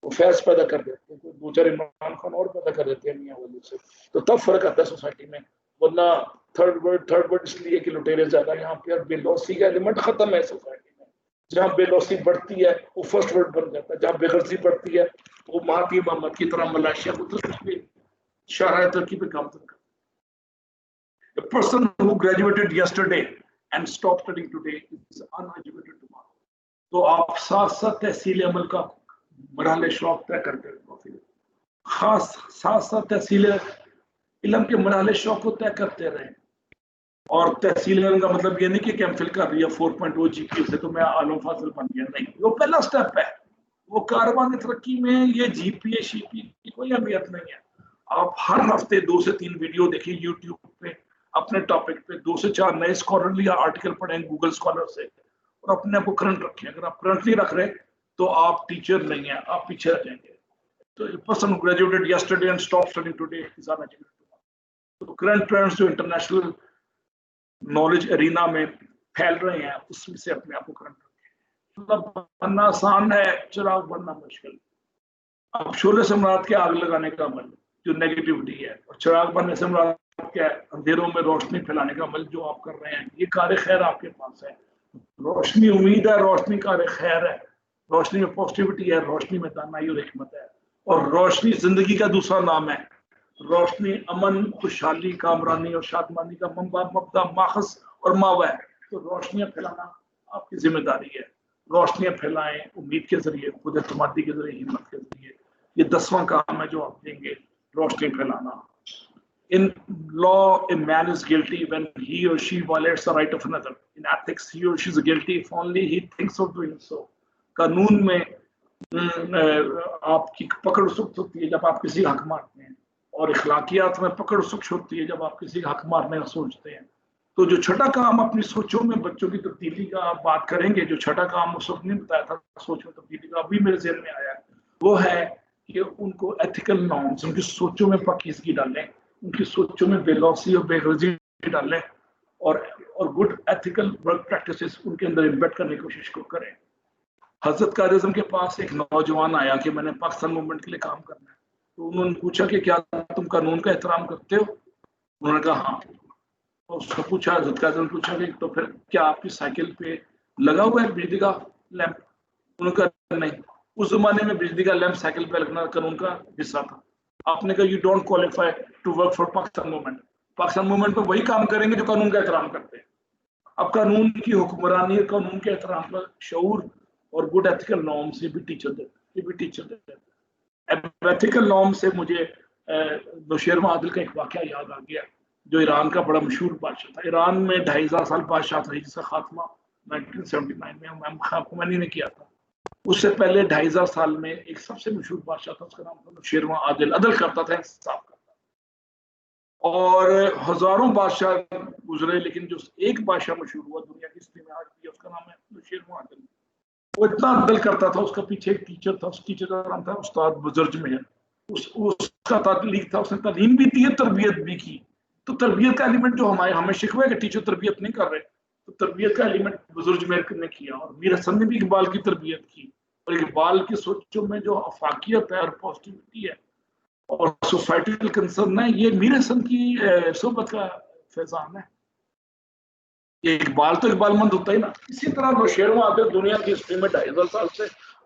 [SPEAKER 2] وہ فیض پیدا کر دیتے ہیں، کوئی دو چار عمران خان اور پیدا کر دیتے ہیں میاں ولی سے، تو تب فرق آتا ہے سوسائٹی میں. ورنہ تھرڈ ورڈ اس لیے کہ لٹیرے زیادہ یہاں پہ، بے لوسی کا ایلیمنٹ ختم ہے سوسائٹی میں. جہاں بے لوسی بڑھتی ہے وہ فرسٹ ورڈ بن جاتا ہے، جہاں بے غرضی بڑھتی ہے وہ مہاتیر محمد کی طرح ملائشیا کو شاہراہ ترقی پہ کام کرتا ہے. The person who graduated yesterday and stopped studying today is uneducated tomorrow. تو آپ ساتھ ساتھ تحصیل عمل کا مرحلے شوق طے کرتے رہے، خاص ساتھ ساتھ تحصیل علم کے مرحلے شوق کو طے کرتے رہے. اور تحصیل علم کا مطلب یہ نہیں کہ ایم فل کر رہی ہے 4.0 جی پی سے تو میں عالم فاضل بن گیا، نہیں. وہ پہلا سٹیپ ہے. وہ کاروان ترقی میں یہ جی پی اے شی پی کی کوئی اہمیت نہیں ہے. آپ ہر ہفتے 2 سے 3 ویڈیو دیکھیں یوٹیوب پہ اپنے ٹاپک پہ، 2 سے 4 نئے اسکالرلی آرٹیکل پڑھیں گوگل اسکالر سے، اور اپنے آپ کو کرنٹ رکھیں. اگر آپ کرنٹ نہیں رکھ رہے تو آپ ٹیچر نہیں ہیں، آپ پیچھے رہ جائیں گے. تو person graduated yesterday and stop studying today is uneducated. تو کرنٹ ٹرینڈز جو انٹرنیشنل نالج ارینا میں پھیل رہے ہیں اس میں سے اپنے آپ کو کرنٹ رکھیں. مطلب بننا آسان ہے، چراغ بننا مشکل. اب شعلے سے مراد کیا؟ آگ لگانے کا عمل جو نیگیٹیوٹی ہے، اور چراغ بننے سے مراد کیا ہے؟ اندھیروں میں روشنی پھیلانے کا عمل جو آپ کر رہے ہیں. یہ کار خیر آپ کے پاس ہے. روشنی امید ہے، روشنی کار خیر ہے، روشنی میں پازیٹیوٹی ہے، روشنی میں دانائی اور حکمت ہے. اور روشنی زندگی کا دوسرا نام ہے. روشنی امن، خوشحالی، کامرانی اور شادمانی کا منبع، مبدا، ماخذ اور ماوع ہے. تو روشنیاں پھیلانا آپ کی ذمہ داری ہے. روشنیاں پھیلائیں امید کے ذریعے، خود اعتمادی کے ذریعے، ہمت کے ذریعے. یہ 10واں کام ہے جو آپ دیں گے، روشنی پھیلانا. In law, a man is guilty when he or she violates the right of another. In ethics, he or she is guilty if only he thinks of doing so. قانون میں آپ کی پکڑ سکت ہوتی ہے جب آپ کسی حق مارتے ہیں، اور اخلاقیات میں پکڑ سکت ہوتی ہے جب آپ کسی حق مارنے کا سوچتے ہیں. تو جو چھٹا کام اپنی سوچوں میں بچوں کی تبدیلی کا آپ بات کریں گے، جو چھٹا کام اس وقت نہیں بتایا تھا سوچ میں تبدیلی کا، ابھی میرے ذہن میں آیا، وہ ہے کہ ان کو ایتھیکل نارمز، ان کی سوچوں میں پاکیزگی ڈالیں، ان کی سوچوں میں بے لوثی اور بے غرضی ڈالیں، اور گڈ ایتھیکل ورک پریکٹسز ان کے اندر امبیڈ کرنے کی کوشش کو کریں. حضرت قائد اعظم کے پاس ایک نوجوان آیا کہ میں نے پاکستان موومنٹ کے لیے کام کرنا ہے. تو انہوں نے پوچھا کہ کیا تم قانون کا احترام کرتے ہو؟ انہوں نے کہا ہاں. اس کو پوچھا، حضرت قائد اعظم نے پوچھا کہ تو پھر کیا آپ کی سائیکل پہ لگا ہوا ہے بجلی کا لیمپ؟ انہوں نے کہا نہیں. اس زمانے میں بجلی کا لیمپ سائیکل پہ لگنا قانون کا حصہ تھا. آپ نے کہا you don't qualify to work for Pakistan movement. Pakistan movement پہ وہی کام کریں گے جو قانون کا احترام کرتے ہیں. اب قانون کی حکمرانی، قانون کے احترام کا شعور اور گڈ ایتھیکل نارم سے بھی ٹیچر دیتے. ایتھیکل نارم سے مجھے نوشیروان عادل کا ایک واقعہ یاد آ گیا، جو ایران کا بڑا مشہور بادشاہ تھا. ایران میں 2500 سال بادشاہ تھا جس کا خاتمہ 1979 میں امام خمینی نے کیا تھا. اس سے پہلے 2500 سال میں ایک سب سے مشہور بادشاہ تھا، اس کا نام تھا نوشیروان عادل. عدل کرتا تھا، انصاف کرتا تھا. اور ہزاروں بادشاہ گزرے، لیکن جو ایک بادشاہ مشہور ہوا دنیا کی ہسٹری میں آج بھی، اس کا نام ہے نوشیروان عادل. وہ اتنا عدل کرتا تھا. اس کا پیچھے ایک ٹیچر تھا، اس ٹیچر کا نام تھا استاد بزرج مہر. اس کا تعلیق تھا، اس نے تعلیم بھی دی ہے، تربیت بھی کی. تو تربیت کا ایلیمنٹ جو ہمیں شکوہ ہے کہ ٹیچر تربیت نہیں کر رہے، تو تربیت کا ایلیمنٹ بزرج مہر نے کیا. اور میر حسن نے بھی اقبال کی تربیت کی. اور اقبال کی سوچوں میں جو افاقیت ہے اور پازیٹیوٹی ہے اور سوسائٹیل کنسرن ہے، یہ میر حسن کی صحبت کا فیضان ہے. یہ اقبال تو اقبال مند ہوتا ہی نا. اسی طرح نوشیروان عادل دنیا کی ہسٹری میں 2500 سال سے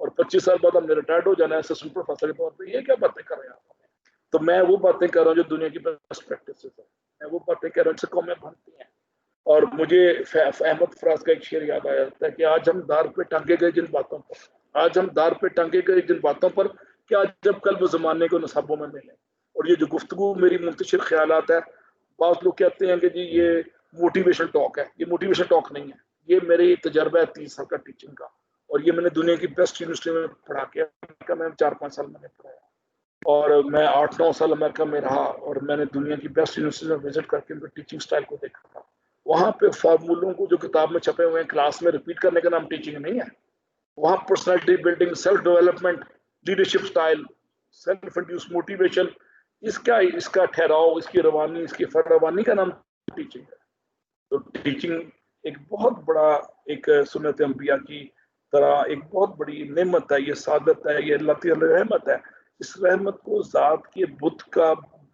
[SPEAKER 2] اور 25 سال بعد ہم نے ریٹائرڈ ہو جانا ہے اسسٹنٹ پروفیسر کے طور پہ. یہ کیا باتیں کر رہے ہیں آپ؟ تو میں وہ باتیں کر رہا ہوں جو دنیا کی بیسٹ پریکٹسز ہیں. میں وہ باتیں کر رہا ہوں جس سے قومیں بنتی ہیں. اور مجھے احمد فراز کا ایک شعر یاد آیا ہے کہ آج ہم دار پہ ٹانگے گئے جن باتوں پر، آج ہم دار پہ ٹانگے گئے جن باتوں پر، کیا جب کل وہ زمانے کو نصابوں میں ملیں. اور یہ جو گفتگو میری منتشر خیالات ہے، بعض لوگ کہتے ہیں کہ جی یہ موٹیویشن ٹاک ہے. یہ موٹیویشن ٹاک نہیں ہے، یہ میری تجربہ ہے 30 سال کا ٹیچنگ کا. اور یہ میں نے دنیا کی بیسٹ یونیورسٹی میں پڑھا کے میں 4-5 سال میں نے پڑھایا، اور میں 8-9 سال امریکہ میں رہا، اور میں نے دنیا کی بیسٹ یونیورسٹی میں وزٹ کر کے ان کے ٹیچنگ سٹائل کو دیکھا تھا. وہاں پہ فارمولوں کو جو کتاب میں چھپے ہوئے ہیں کلاس میں ریپیٹ کرنے کا نام ٹیچنگ نہیں ہے. وہاں personality building, self development, leadership style, self induced motivation, اس کا ٹھہراؤ، اس کی روانی، اس کی فروانی کا نام ٹیچنگ ہے. تو ٹیچنگ ایک بہت بڑا ایک سنت انبیاء کی طرح ایک بہت بڑی نعمت ہے. یہ سعادت ہے، یہ اللہ کی رحمت ہے. اس رحمت کو ذات کے بت کا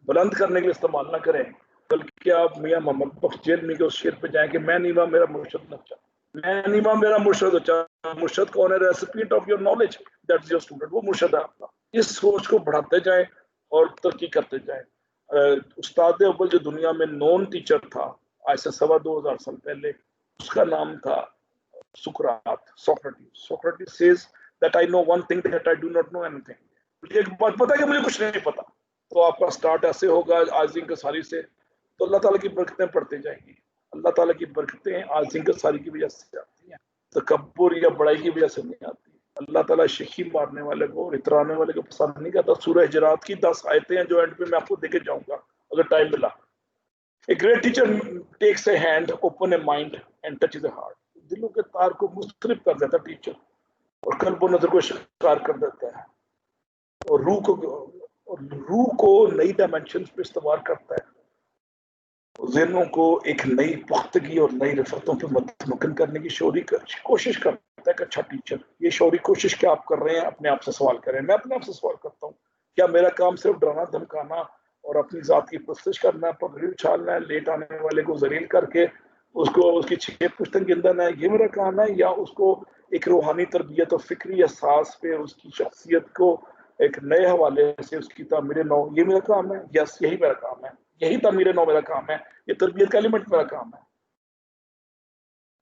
[SPEAKER 2] بلند کرنے کے لیے استعمال نہ کریں، بلکہ آپ میاں محمد بخش جیلمی کے اس شعر پہ جائیں کہ میں نیوا میرا مرشد نچا، میں نیوا میرا مرشد اچا. مرشد کون ہے؟ Recipient of your knowledge, that is your student. وہ مرشد ہے آپ کا. اس سوچ کو بڑھاتے جائیں اور ترقی کرتے جائیں. استاد اول جو دنیا میں نون ٹیچر تھا آج سے 2,500 سال پہلے، اس کا نام تھا سقراط، Socrates. Socrates says that I know one thing that I do not know anything. مجھے ایک بات پتا ہے کہ مجھے کچھ نہیں پتا. تو آپ کا سٹارٹ ایسے ہوگا عاجزی انکساری سے، تو اللہ تعالیٰ کی برکتیں پڑھتے جائیں گی. اللہ تعالیٰ کی برکتیں عاجزی انکساری کی وجہ سے آتی ہیں، تکبر یا بڑائی کی وجہ سے نہیں آتی. اللہ تعالیٰ شیخی مارنے والے کو، اترانے والے کو پسند نہیں کرتا. سورہ حجرات کی 10 آیتیں ہیں جو اینڈ پہ میں آپ کو دے کے جاؤں گا اگر ٹائم ملا. A great teacher takes a hand, open a mind and touches a heart. دلوں کے تار کو مسترب کر دیتا ٹیچر، اور قلب و نظر کو شکار کر دیتا ہے، اور روح کو نئی ڈائمینشن پہ استوار کرتا ہے. ذہنوں کو ایک نئی پختگی اور نئی رفتوں پہ متمکن کرنے کی شعوری کوشش کرتا ہے ایک اچھا ٹیچر. یہ شعوری کوشش کیا آپ کر رہے ہیں؟ اپنے آپ سے سوال کریں. میں اپنے آپ سے سوال کرتا ہوں، کیا میرا کام صرف ڈرانا دھمکانا اور اپنی ذات کی پرستش کرنا ہے، پگڑی اچھالنا ہے، لیٹ آنے والے کو ذلیل کر کے اس کی 6 پشتن گندنا ہے، یہ میرا کام ہے؟ یا اس کو ایک روحانی تربیت اور فکری احساس پہ اس کی شخصیت کو ایک نئے حوالے سے اس کی تعمیر نو، یہ میرا کام ہے؟ یس، یہی میرا کام ہے، یہی تعمیر نو میرا کام ہے، یہ تربیت کا ایلیمنٹ میرا کام ہے.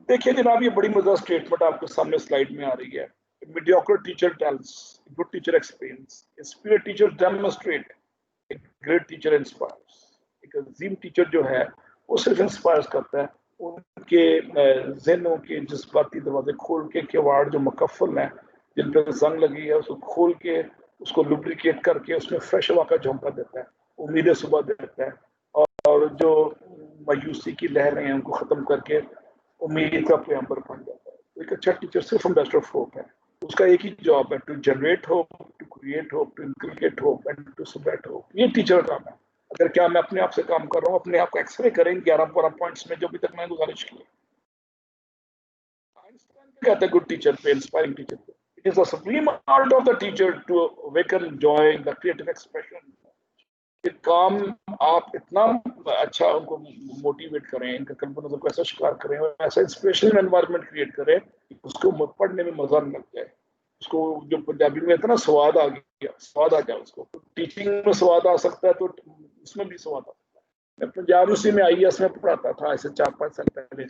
[SPEAKER 2] دیکھیے جناب، یہ بڑی مزہ اسٹیٹمنٹ آپ کے سامنے سلائیڈ میں آ رہی ہے. Mediocre teacher tells, good teacher explains, a superior teacher demonstrates, a great teacher inspires. ایک عظیم ٹیچر جو ہے وہ صرف انسپائر کرتا ہے، ان کے ذہنوں کے جذباتی دروازے کھول کے، کیواڑ جو مکفل ہیں جن پہ زنگ لگی ہے اس کو کھول کے، اس کو لوبریکیٹ کر کے اس میں فریش ہوا کا جھونکا دیتا ہے، امید صبح دیتا ہے، اور جو مایوسی کی لہریں ہیں ان کو ختم کر کے امید کا پیغمبر بن جاتا ہے. ایک اچھا ٹیچر صرف امبیسڈر آف ہوپ ہے. اس کا ایک ہی جاب ہے، to generate hope, to create hope, to inculcate hope and to spread hope. یہ ٹیچر کا کام ہے. اگر کیا میں اپنے آپ سے کام کر رہا ہوں، اپنے آپ کو ایکس رے کریں 11 پوائنٹس میں جو ابھی تک میں نے گزارش کی. کہتے ہیں گڈ ٹیچر پہ، انسپائرنگ ٹیچر پہ، it is the supreme art of the teacher to awaken joy in the creative expression. کہ کام آپ اتنا اچھا ان کو موٹیویٹ کریں، ان کا قلب و نظر کو ایسا شکار کریں اور ایسا انسپریشنل انوائرمنٹ کریٹ کریں کہ اس کو پڑھنے میں مزہ نہ لگ جائے. اس کو جو پنجابی میں اتنا سواد آ گیا، سواد آ جائے. اس کو ٹیچنگ میں سواد آ سکتا ہے تو اس میں بھی سواد آ سکتا ہے. میں پنجاب یونیورسٹی میں آئی ایس میں پڑھاتا تھا ایسے 4-5 سال پہلے.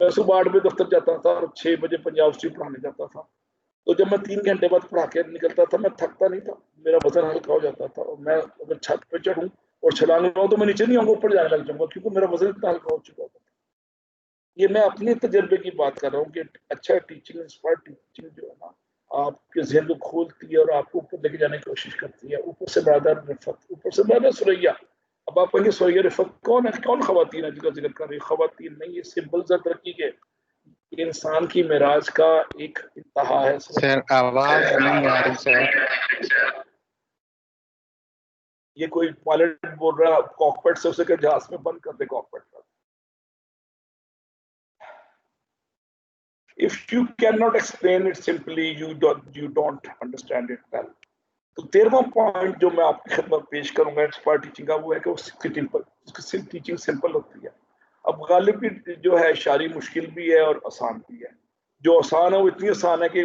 [SPEAKER 2] میں صبح 8 بجے دفتر جاتا تھا اور 6 بجے پنجاب یونیورسٹی پڑھانے جاتا تھا. تو جب میں 3 گھنٹے بعد پڑھا کے نکلتا تھا میں تھکتا نہیں تھا، میرا وزن ہلکا ہو جاتا تھا. اور میں اگر چھت پہ چڑھوں اور چھلانگ لگاؤں تو میں نیچے نہیں آؤں گا، اوپر جانے لگ جاؤں گا کیونکہ میرا وزن اتنا ہلکا ہو چکا ہوتا تھا. یہ میں اپنے تجربے کی بات کر رہا ہوں کہ اچھا ٹیچنگ، انسپائر ٹیچنگ جو ہے نا آپ کے ذہن کو کھولتی ہے اور آپ کو اوپر لے کے جانے کی کوشش کرتی ہے. اوپر سے برادر رفت، اوپر سے برادر سریا. اب آپ کہیں گے سریا رفت کون ہے؟ کون خواتین ہے جن کا ذکر کر رہی ہے؟ خواتین نہیں، یہ سمبلز ہے ترقی کے. انسان کی معراج کا ایک انتہا ہے.
[SPEAKER 3] سر آواز نہیں آ رہی سر.
[SPEAKER 2] یہ کوئی پائلٹ بول رہا کاکپٹ سے، اسے کہ جہاز میں بند کر دے کاکپٹ کا. If you cannot explain it simply, you don't understand it well. تو 13واں پوائنٹ جو میں آپ کی خدمت پیش کروں گا انسپائر ٹیچنگ کا، وہ ہے کہ اس کی ٹیچنگ سمپل ہوتی ہے. اب غالب جو ہے شاعری مشکل بھی ہے اور آسان بھی ہے. جو آسان ہے وہ اتنی آسان ہے کہ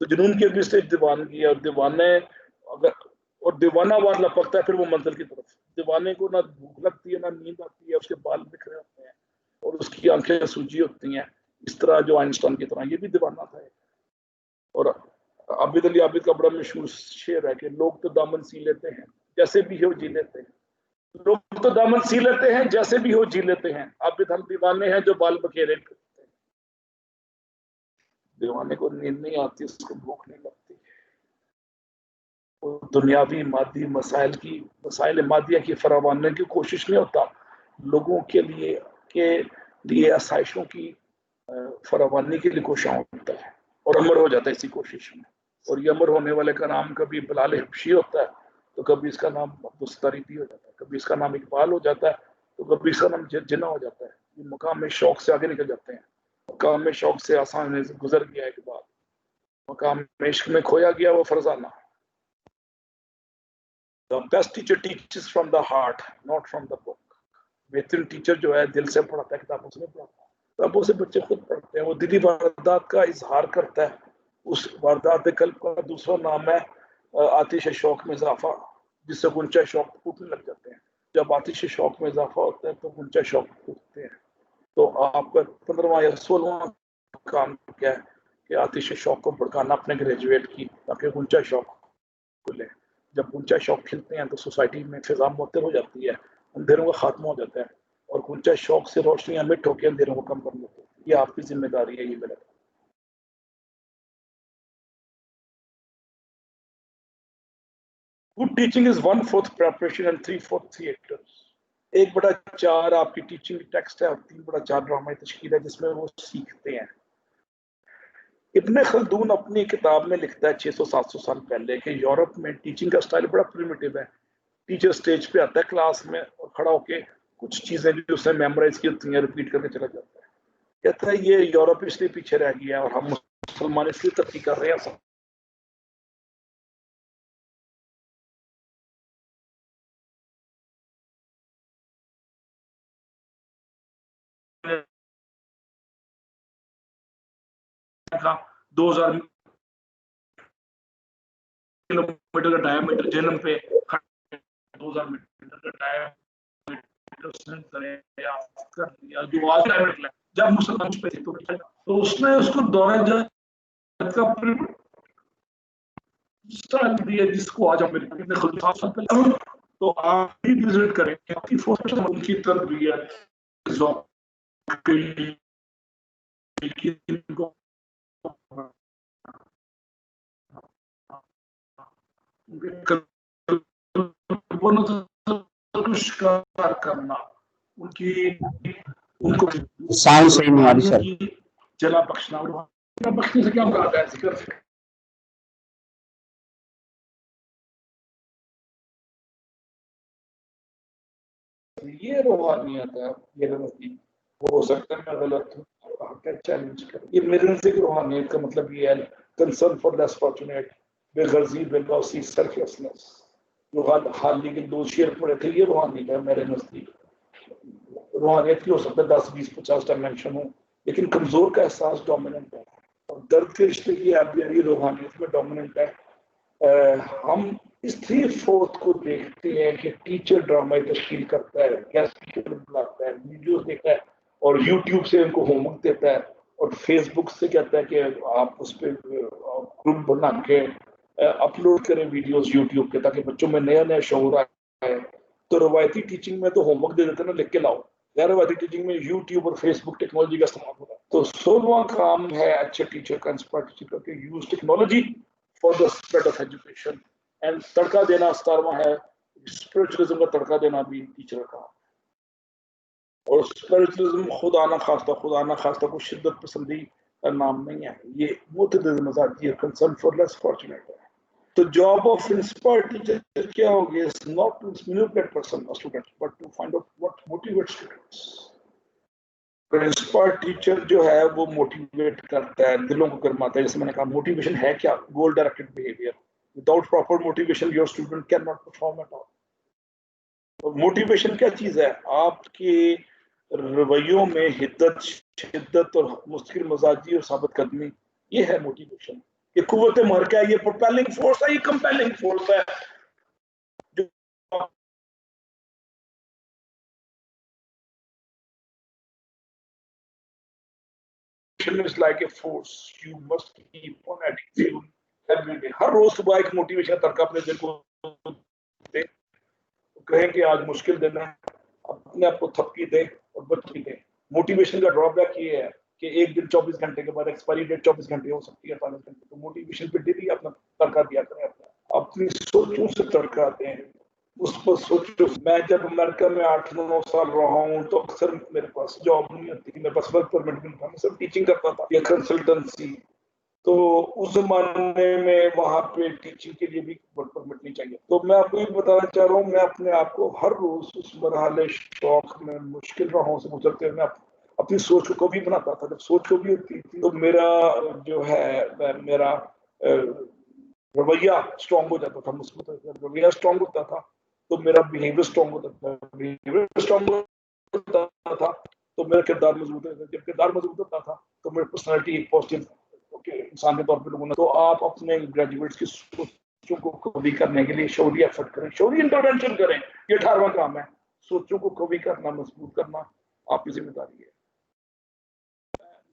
[SPEAKER 2] تو جنون کی اگلی اسٹیج دیوانگی ہے، اور دیوانے اگر اور دیوانہ وار لپکتا ہے پھر وہ منزل کی طرف. دیوانے کو نہ بھوک لگتی ہے نہ نیند آتی ہے، اس کے بال بکھرے ہوتے ہیں اور اس کی آنکھیں سوجی ہوتی ہیں، اس طرح جو آئنسٹائن کی طرح یہ بھی دیوانہ تھا. اور عابد علی عابد کا بڑا مشہور شعر ہے کہ لوگ تو دامن سی لیتے ہیں جیسے بھی ہو جی لیتے ہیں. لوگ تو دامن سی لیتے ہیں جیسے بھی ہو جی لیتے ہیں، عابد ہم دیوانے ہیں جو بال بکھیرے کرتے ہیں. دیوانے کو نیند نہیں آتی، اس کو بھوک نہیں لگتی. دنیاوی مادی مسائل مادیہ کی فراوانی کی کوشش نہیں ہوتا، لوگوں کے لیے آسائشوں کی فراوانی کے لیے کوشاں ہوتا ہے اور امر ہو جاتا ہے اسی کوشش میں. اور یہ امر ہونے والے کا نام کبھی بلال حبشی ہوتا ہے تو کبھی اس کا نام عبدالستاریفی ہو جاتا ہے، کبھی اس کا نام اقبال ہو جاتا ہے تو کبھی اس کا نام جنہ ہو جاتا ہے. یہ مقام میں شوق سے آگے نکل جاتے ہیں، مقام میں شوق سے آسان گزر گیا اقبال، مقام میں عشق میں کھویا گیا وہ Farzana. The best teacher teaches from the heart, not from the book. بہترین ٹیچر جو ہے دل سے پڑھاتا ہے، کتابوں سے نہیں پڑھاتا. کتابوں سے بچے خود پڑھتے ہیں، وہ دلی واردات کا اظہار کرتا ہے. اس واردات قلب کا دوسرا نام ہے آتش شوق میں اضافہ، جس سے گنچہ شوق ٹوٹنے لگ جاتے ہیں. جب آتش شوق میں اضافہ ہوتا ہے تو گنچہ شوق ٹوٹتے ہیں. تو آپ کا 15واں یا 16واں کام کیا ہے کہ آتش شوق کو بھڑکانا اپنے گریجویٹ کی، تاکہ گنچہ شوق کھلے. جب گنچہ شوق کھلتے ہیں تو سوسائٹی میں فضا معطر ہو جاتی ہے، اندھیروں کا خاتمہ ہو جاتا ہے، اور گنچہ شوق سے روشنیاں مٹ ہو کے اندھیروں کو کم کر دیتے ہیں. یہ آپ کی ذمہ داری ہے. یہ میرا Good teaching is 1/4 preparation and 3/4 theaters. 1/4 آپ کی ٹیچنگ ٹیکسٹ ہے اور 3/4 ڈرامائی تشکیل ہے جس میں وہ سیکھتے ہیں. ابن خلدون اپنی کتاب میں لکھتا ہے 600-700 سال پہلے کہ یورپ میں ٹیچنگ کا سٹائل بڑا پریمیٹیو ہے. ٹیچر سٹیج پہ آتا ہے کلاس میں اور کھڑا ہو کے کچھ چیزیں بھی اس نے میمورائز کی ہوتی ہیں ریپیٹ کر کے چلا جاتا ہے. کہتا ہے یہ یورپ اس لیے پیچھے رہ گیا اور ہم مسلمان اس لیے ترقی کر رہے ہیں. کا 2000 کلومیٹر کا ڈائیمیٹر جہنم پہ 2000 میٹر کا ڈائیمیٹر اس نے دریافت کر دیا جو آج ڈائیمیٹر ہے. جب مسلمان پہ تھے تو اس نے اس کو دورہ جہاد کا سٹائل دیا جس کو آج ہم ابن خلدون صاحب پہلے تو آپ بھی وزٹ کریں کہ آپ کی فورس ان کی تربیت ذوق کے لیے کرنا ان کو
[SPEAKER 3] ساؤنڈ صحیح نہیں آ رہی سر.
[SPEAKER 2] جلا بخشنا. بخشنے سے کیا مراد ہے؟ ذکر یہ روحانیت ہے. یہ ہو سکتا ہے میں غلط ہوں، چیلنج کریں. یہ میرے نزدیک روحانیت کا مطلب یہ ہے کنسرن فار لیس فارچونیٹ، بے غرضی، بے لوسی، سیلف لیسنس. جو حال ہی کے 2 شعر پڑے تھے یہ روحانیت ہے میرے نزدیک. روحانیت کی ہو سکتا ہے 10-20-50 ڈائمینشن ہوں، لیکن کمزور کا احساس ڈومیننٹ ہے اور درد کے رشتے کی آبیاری روحانیت میں ڈومیننٹ ہے. ہم اس 3/4 کو دیکھتے ہیں کہ ٹیچر ڈرامائی تشکیل کرتا ہے، گیسٹ ٹیچر بلاتا ہے، ویڈیوز دیکھتا ہے اور یوٹیوب سے ان کو ہوم ورک دیتا ہے اور فیس بک سے کہتا ہے کہ آپ اس پہ گروپ بنا کے اپلوڈ کریں ویڈیوز یوٹیوب پہ تاکہ بچوں میں نیا شعور آئے. تو روایتی ٹیچنگ میں تو ہوم ورک دے دیتے نا لکھ کے لاؤ، غیر روایتی ٹیچنگ میں یوٹیوب اور فیس بک ٹیکنالوجی کا استعمال ہوتا ہے. تو 16واں کام ہے اچھے ٹیچر کا، انسپائر ٹیچر کا، کہ use technology for the spread of education. And تڑکا دینا 17واں ہے اسپرچولیزم کا تڑکا دینا بھی ٹیچر کا. اور اسپرچولیزم خدا نہ خواستہ کو شدت پسندی کا نام نہیں ہے، یہ متعدد مزاجی ہے، کنسرن فار لیس فارچونیٹ ہے. تو جاب آف انسپائر ٹیچر کیا ہوگی؟ ناٹ ٹو مینیپولیٹ پرسن اور student but to find out what motivate students. Inspire teacher جو ہے وہ موٹیویٹ کرتا ہے، دلوں کو گرماتا ہے. جیسے میں نے کہا موٹیویشن ہے کیا؟ Goal directed behaviour. Without proper motivation, your student cannot perform at all. Motivation کیا چیز ہے؟ آپ کے رویوں میں حدت، شدت اور مستقل مزاجی اور ثابت قدمی، یہ ہے موٹیویشن. یہ قوت محرکہ ہے, یہ پروپیلنگ فورس ہے, یہ کمپیلنگ فورس ہے. Is like a force. You must keep on adding fuel every day. ہر روز صبح ایک موٹیویشن ترکا اپنے دل کو دے, کہیں کہ آج مشکل دن ہے, اپنے آپ کو تھپکی دے اور بچی دے. موٹیویشن کا ڈرا بیک یہ ہے کہ ایک دن 24 گھنٹے کے بعد ایکسپائری ڈیٹ 24 گھنٹے ہو سکتی ہے, 48 گھنٹے. تو موٹیویشن پہ ڈیلی اپنا ترکا دیا کریں, اپنی سوچوں سے ترکا دیں, اس پر سوچو. میں جب امریکہ میں 8-9 سال رہا ہوں تو اکثر میرے پاس جاب نہیں ہوتی, میرے پاس ورک پرمٹ نہیں تھا, میں صرف ٹیچنگ کرتا تھا یا کنسلٹنسی. تو اس زمانے میں وہاں پہ ٹیچنگ کے لیے بھی ورک پرمٹ نہیں چاہیے. تو میں آپ کو یہ بتانا چاہ رہا ہوں, میں اپنے آپ کو ہر روز اس مرحلے شوق میں مشکل راہوں سے گزرتے ہوئے میں اپنی سوچ کو بھی بناتا تھا. جب سوچ کو بھی ہوتی تھی تو میرا جو ہے میرا رویہ اسٹرانگ ہو جاتا تھا, مثبت. جب رویہ اسٹرانگ ہوتا تھا تو میرا بیہیویئر اسٹرانگ ہوتا تھا, بیہیویئر اسٹرانگ ہوتا تھا تو میرا کردار مضبوط ہوتا تھا, جب کردار مضبوط ہوتا تھا تو میری پرسنالٹی ایک پازیٹیو انسان کے طور پہ لوگوں نے. تو آپ اپنے گریجویٹس کی سوچوں کو کبھی کرنے کے لیے شعوری ایفرٹ کریں, شعوری انٹرونشن کریں. یہ 18واں کام ہے, سوچوں کو کبھی کرنا, مضبوط کرنا آپ کی ذمہ داری ہے.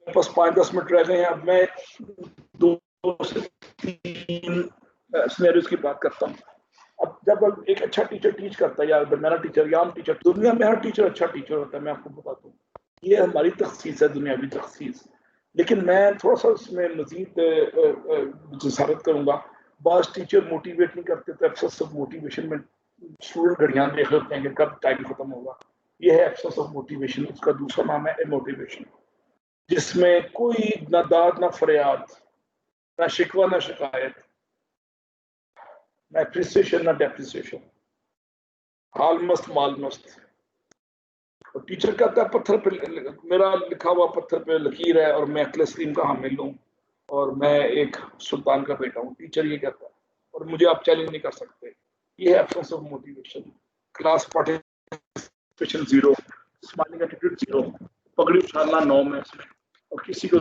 [SPEAKER 2] بس 5-10 منٹ رہ گئے ہیں, اب میں 2 سے 3 سینیریوز کی بات کرتا ہوں. اب جب ایک اچھا ٹیچر ٹیچ کرتا ہے, یا میرا ٹیچر یا عام ٹیچر, دنیا میں ہر ٹیچر اچھا ٹیچر ہوتا ہے, میں آپ کو بتاتا ہوں. یہ ہماری تخصیص ہے, دنیاوی تخصیص. لیکن میں تھوڑا سا اس میں مزید جسارت کروں گا. بعض ٹیچر موٹیویٹ نہیں کرتے تو ایبسنس آف موٹیویشن میں اسٹوڈنٹ گھڑیاں دیکھ لیتے ہیں کہ کب ٹائم ختم ہوگا. یہ ہے ایبسنس آف موٹیویشن. اس کا دوسرا نام ہے ایموٹیویشن, جس میں کوئی نہ داد نہ فریاد, نہ شکوہ نہ شکایت, نہ اپریسیشن نہ ڈیپریسیشن, حال مست مال مست. اور ٹیچر کہتا ہے پتھر پہ, میرا لکھا ہوا پتھر پہ لکیر ہے اور میں اکل سلیم کا حامل ہوں اور میں ایک سلطان کا بیٹا ہوں. ٹیچر یہ کہتا ہے اور مجھے آپ چیلنج نہیں کر سکتے. یہ ہے absence of motivation. Class participation 0, smiling attitude 0, پگڑی اچھالنا 9 میں اس میں, اور کسی کو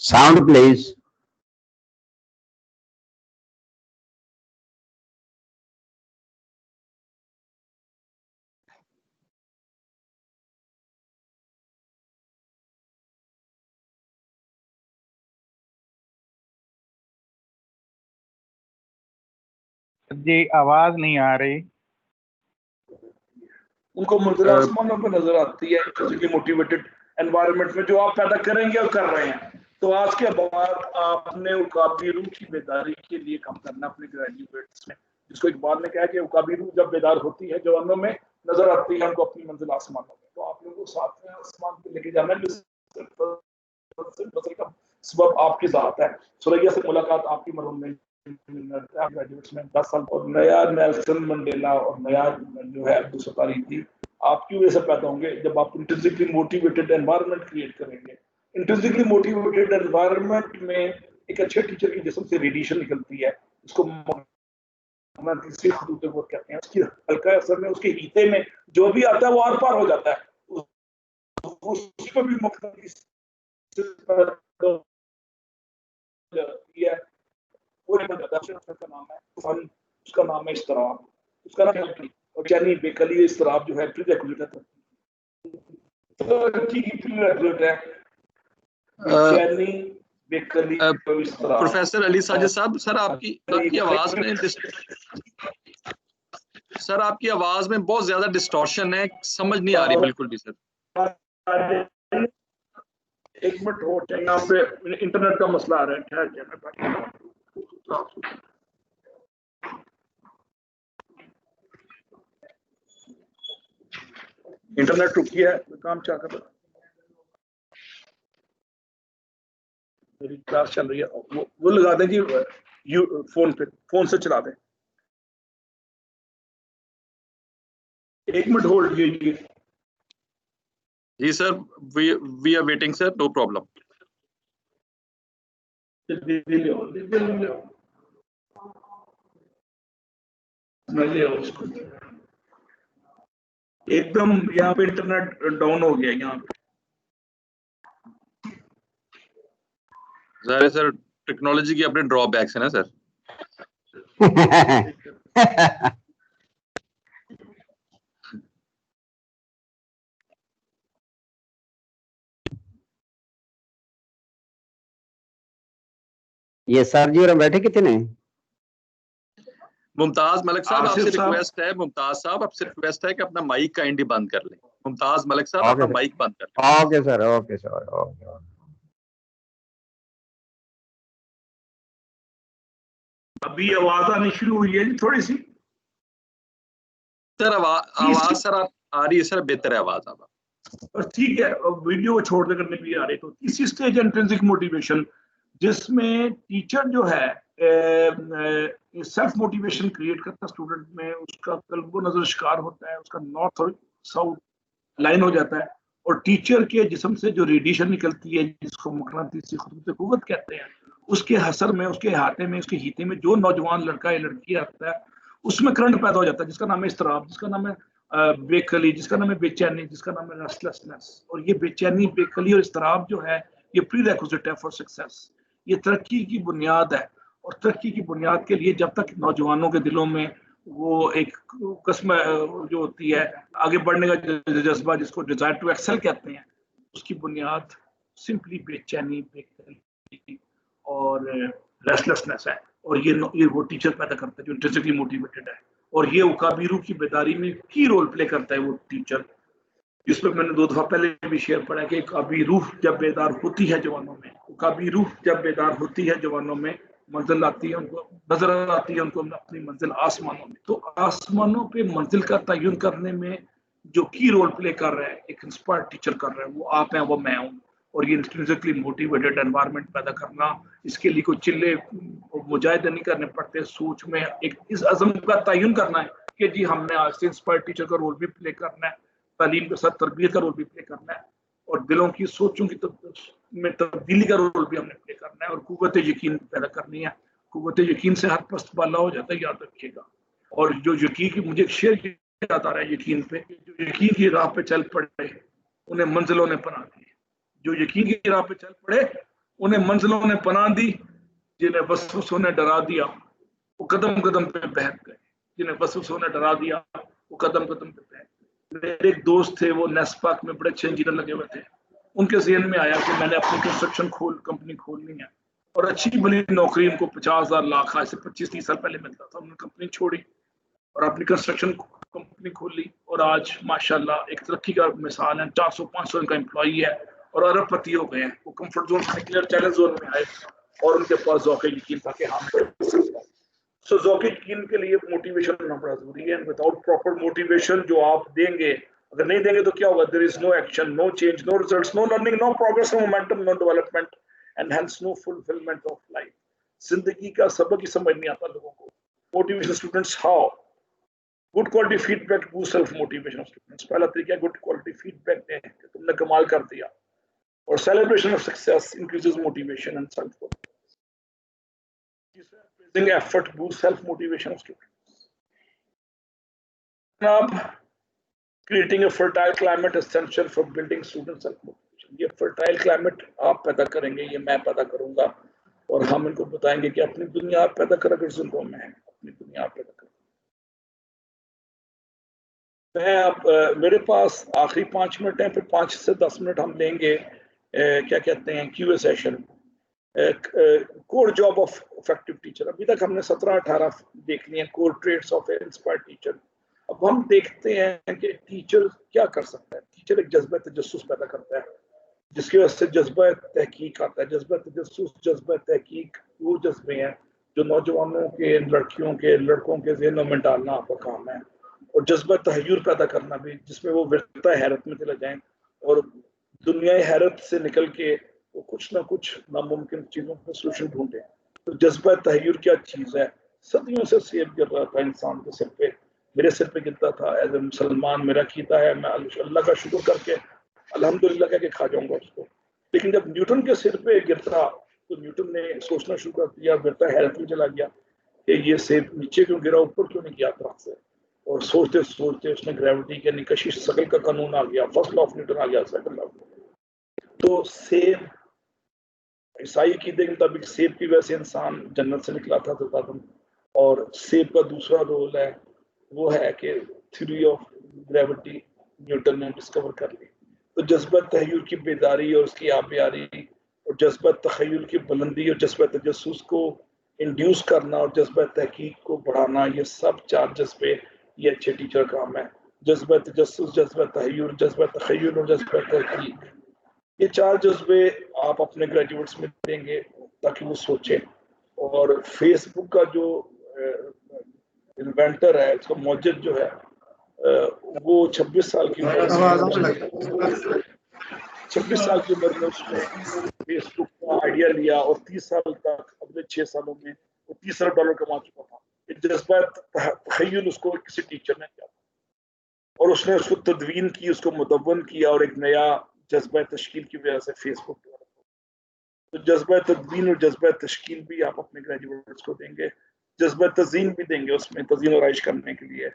[SPEAKER 4] Sound please.
[SPEAKER 3] جی آواز نہیں آ رہی.
[SPEAKER 2] ان کو منزل آسمانوں پہ نظر آتی ہے فزیکلی موٹیویٹڈ انوائرمنٹ میں جو آپ پیدا کریں گے اور کر رہے ہیں. تو آج کے بعد آپ نے عقابی روح کی بیداری کے لیے کام کرنا اپنے گریجویٹس میں, جس کو اقبال نے کہا کہ عقابی روح جب بیدار ہوتی ہے جوانوں میں نظر آتی ہے ان کو اپنی منزل آسمانوں میں. تو آپ لوگوں کو ساتھ میں آسمان پہ لے کے جانا کا سبب آپ کی ذات ہے. سوریا سے ملاقات آپ کی مرحوم میں 10 سال, اور نیا نیلسن منڈیلا اور نیا جو ہے عبدالستار تھی آپ کی وجہ سے پیدا ہوں گے جب آپ انٹرنسکلی موٹیویٹڈ انوائرمنٹ کریٹ کریں گے. انٹرنسکلی موٹیویٹڈ انوائرمنٹ میں ایک اچھے ٹیچر کی جسم سے ریڈیشن نکلتی ہے, اس کو تیسری خطوط غور کہتے ہیں. اس کی حلقہ اثر میں, اس کے ہیتے میں جو بھی آتا ہے وہ آر پار ہو جاتا ہے, اس کو بھی مختلف اس کا نام ہے اضطراب, اس کا نام ہے اور یعنی بے کلی اضطراب جو ہے
[SPEAKER 1] پروفیسر علی ساجد صاحب, سر آپ کی آواز میں بہت زیادہ ڈسٹورشن ہے, سمجھ نہیں آ رہی بالکل بھی. سر
[SPEAKER 2] ایک منٹ ہو جائے, یہاں پہ انٹرنیٹ کا مسئلہ آ رہا ہے. انٹرنیٹ رکی ہے, کام چاہ کر میری کلاس چل رہی ہے, وہ لگا دیں جی فون پہ, فون سے چلا دیں. 1 منٹ ہولڈ کیجیے.
[SPEAKER 1] جی sir, we are waiting sir, no problem.
[SPEAKER 2] ایک دم یہاں پہ انٹرنیٹ ڈاؤن ہو گیا یہاں پہ.
[SPEAKER 1] ظاہر سر ٹیکنالوجی کی اپنے ڈرا بیکس ہیں نا سر.
[SPEAKER 4] یہ سر جی اور بیٹھے کتنے ہیں؟
[SPEAKER 1] ممتاز ملک صاحب آپ سے
[SPEAKER 2] آصف صاحب.
[SPEAKER 1] ریکویسٹ ہے, ممتاز صاحب آپ سے ریکویسٹ ہے کہ اپنا مائک کائنڈلی بند کر لیں. ممتاز ملک صاحب اپنا مائک بند کر لیں.
[SPEAKER 4] Okay sir, okay sir, okay.
[SPEAKER 2] ابھی آواز آنی شروع ہوئی ہے جی تھوڑی سی.
[SPEAKER 1] سر آواز سر آ رہی ہے سر, بہتر ہے آواز اب.
[SPEAKER 2] ٹھیک ہے, ویڈیو کو چھوڑ دے کرنے بھی آ رہی. تو تیسری اسٹیج انٹرنسک موٹیویشن, جس میں ٹیچر جو ہے سیلف موٹیویشن کریٹ کرتا ہے اسٹوڈنٹ میں, اس کا قلب و نظر شکار ہوتا ہے, اس کا نارتھ اور ساؤتھ لائن ہو جاتا ہے, اور ٹیچر کے جسم سے جو ریڈیشن نکلتی ہے جس کو مقناطیسی خطوط قوت کہتے ہیں, اس کے حسر میں, اس کے احاطے میں, اس کے ہیتے میں جو نوجوان لڑکا یا لڑکی آتا ہے اس میں کرنٹ پیدا ہو جاتا ہے, جس کا نام ہے اضطراب, جس کا نام ہے بے خلی, جس کا نام ہے بے چینی, جس کا نام ہے ریسٹلیسنس. اور یہ بے چینی, بے خلی اور اضطراب جو ہے یہ پری ریکوزٹ ہے فار سکسیس. یہ ترقی کی بنیاد ہے, اور ترقی کی بنیاد کے لیے جب تک نوجوانوں کے دلوں میں وہ ایک قسم جو ہوتی ہے آگے بڑھنے کا جذبہ, جس کو ڈیزائر ٹو ایکسل کہتے ہیں, اس کی بنیاد سمپلی بے چینی, بے خلی اور ریسٹلیسنس ہے. اور یہ وہ ٹیچر پیدا کرتا ہے جو انٹرنسکلی موٹیویٹڈ ہے, اور یہ اوقابی روح کی بیداری میں کی رول پلے کرتا ہے وہ ٹیچر, جس پہ میں نے 2 دفعہ پہلے بھی شیئر پڑھا کہ اوقابی روح جب بیدار ہوتی ہے جوانوں میں, اوقابی روح جب بیدار ہوتی ہے جوانوں میں, منزل آتی ہے ان کو, نظر آتی ہے ان کو اپنی منزل آسمانوں میں. تو آسمانوں پہ منزل کا تعین کرنے میں جو کی رول پلے کر رہا ہے, ایک انسپائر ٹیچر کر رہا ہے, وہ آپ ہیں, وہ میں ہوں. اور یہ انٹرنسکلی موٹیویٹڈ انوائرمنٹ پیدا کرنا, اس کے لیے کوئی چلے مجاہدے نہیں کرنے پڑتے, سوچ میں ایک اس عزم کا تعین کرنا ہے کہ جی ہم نے آج سے انسپائر ٹیچر کا رول بھی پلے کرنا ہے, تعلیم کے ساتھ تربیت کا رول بھی پلے کرنا ہے, اور دلوں کی سوچوں کی میں تبدیلی کا رول بھی ہم نے پلے کرنا ہے, اور قوت یقین پیدا کرنی ہے. قوت یقین سے ہر پست بالا ہو جاتا ہے, یاد رکھیے گا. اور جو یقین کی مجھے شیئر یاد آ رہا ہے, یقین پہ جو یقین کی راہ پہ چل پڑے انہیں منزلوں نے پناہ دی. جو یقین کی راہ پہ چل پڑے انہیں منزلوں نے پناہ دی. جنہیں وسوسوں نے ڈرا دیا وہ قدم قدم پہ بہک گئے, جنہیں وسوسوں نے ڈرا دیا وہ قدم قدم پہ بہک گئے. میرے ایک دوست تھے, وہ نیسپاک میں بڑے اچھے انجینئر لگے ہوئے تھے. ان کے ذہن میں آیا کہ میں نے اپنی کنسٹرکشن کمپنی کھولنی ہے, اور اچھی بلی نوکری ان کو 50,000 لاکھ آج سے 25-30 سال پہلے ملتا تھا. انہوں نے کمپنی چھوڑی اور اپنی کنسٹرکشن کمپنی کھول لی, اور آج ماشاءاللہ ایک ترقی کا مثال ہے. 400-500 ان کا امپلائی ہے, اور ارب پتی ہو گئے ہیں. وہ کمفرٹ زون سے نکلے, چیلنج زون میں آئے, اور ان کے پاس ذوق یقین تھا کہ ہم سو ذوق یقین کے لیے موٹیویشن ہونا بڑا ضروری ہے. وداؤٹ پراپر موٹیویشن جو آپ دیں گے, اگر نہیں دیں گے تو کیا ہوگا؟ There is no action, no change, no results, no learning, no progress, no momentum, no development, and hence no fulfilment of life. زندگی کا سبق ہی سمجھ نہیں آتا لوگوں کو. Motivation students how good quality feedback to self motivation students. پہلا طریقہ ہے گڈ کوالٹی فیڈ بیک دیں کہ تم نے کمال کر دیا, اور celebration of success increases motivation and self confidence. praising effort boosts self motivation of students. Creating a fertile climate essential for building student self motivation. یہ fertile climate آپ پیدا کریں گے, یہ میں پیدا کروں گا, اور ہم ان کو بتائیں گے کہ اپنی دنیا آپ پیدا کرا کر زندوں میں ہے, اپنی دنیا آپ پیدا کریں. میں اب میرے پاس آخری 5 منٹ ہیں, پھر 5 سے 10 منٹ ہم لیں گے کیا کہتے ہیں Q A session, core job of effective teacher. ابھی تک ہم نے 17-18 دیکھ لی ہیں core traits of a inspired teacher. اب ہم دیکھتے ہیں کہ ٹیچر کیا کر سکتا ہے. ٹیچر ایک جذبہ تجسس پیدا کرتا ہے, جس کی وجہ سے جذبہ تحقیق آتا ہے. جذبہ تجسس, جذبہ تحقیق وہ جذبے ہیں جو نوجوانوں کے, لڑکیوں کے, لڑکوں کے ذہنوں میں ڈالنا آپ کا کام ہے. اور جذبہ تحیر پیدا کرنا بھی, جس میں وہ ورثہ حیرت میں چلے جائیں اور دنیا حیرت سے نکل کے وہ کچھ نہ کچھ ناممکن چیزوں کا سولوشن ڈھونڈیں. تو جذبہ تحیر کیا چیز ہے؟ صدیوں سے سیب گر رہا تھا انسان کے سر پہ، میرے سر پہ گرتا تھا. ایز اے مسلمان میرا کیتا ہے، میں اللہ کا شکر کر کے الحمدللہ کہہ کے کھا جاؤں گا اس کو. لیکن جب نیوٹن کے سر پہ گرتا تو نیوٹن نے سوچنا شروع کر دیا، گرتا حیرت میں چلا گیا کہ یہ سیب نیچے کیوں گرا، اوپر کیوں نہیں گیا درخت سے. اور سوچتے سوچتے اس نے گریوٹی کے کشش ثقل کا قانون آ گیا، فرسٹ لا آف نیوٹن آ گیا، سیکنڈ لا. تو سیب عیسائی عقیدے کے مطابق سیب کی وجہ سے انسان جنت سے نکلا تھا تو آدم. اور سیب کا دوسرا رول ہے وہ ہے کہ تھیوری آف گریوٹی نیوٹن نے ڈسکور کر لی. تو جذبہ تحیر کی بیداری اور اس کی آبیاری اور جذبہ تخیل کی بلندی اور جذبہ تجسس کو انڈیوس کرنا اور جذبہ تحقیق کو بڑھانا، یہ سب چار جذبے یہ اچھے ٹیچر کام ہے. جذبہ تجسس، جذبہ تحیر، جذبہ تخیل اور جذبہ تحقیق، یہ چار جذبے آپ اپنے گریجویٹس میں دیں گے تاکہ وہ سوچیں. اور فیس بک کا جو انوینٹر ہے، اس کا موجد جو ہے وہ 26 سال کی عمر میں 26 سال کی عمر میں اس نے فیس بک کا آئیڈیا لیا اور 30 سال تک اگلے 6 سالوں میں وہ $30 کما چکا تھا. جذبہ تخیل اس کو کسی ٹیچر نے کیا اور اس نے اس کو تدوین کی، اس کو مدون کیا اور ایک نیا جذبہ تشکیل کی وجہ سے فیس بک ڈیولپ ہو. تو جذبہ تدوین اور جذبہ تشکیل بھی آپ اپنے گریجویٹس کو دیں گے. جذبہ تزئین بھی دیں گے، اس میں تزئین و آرائش کرنے کے لیے.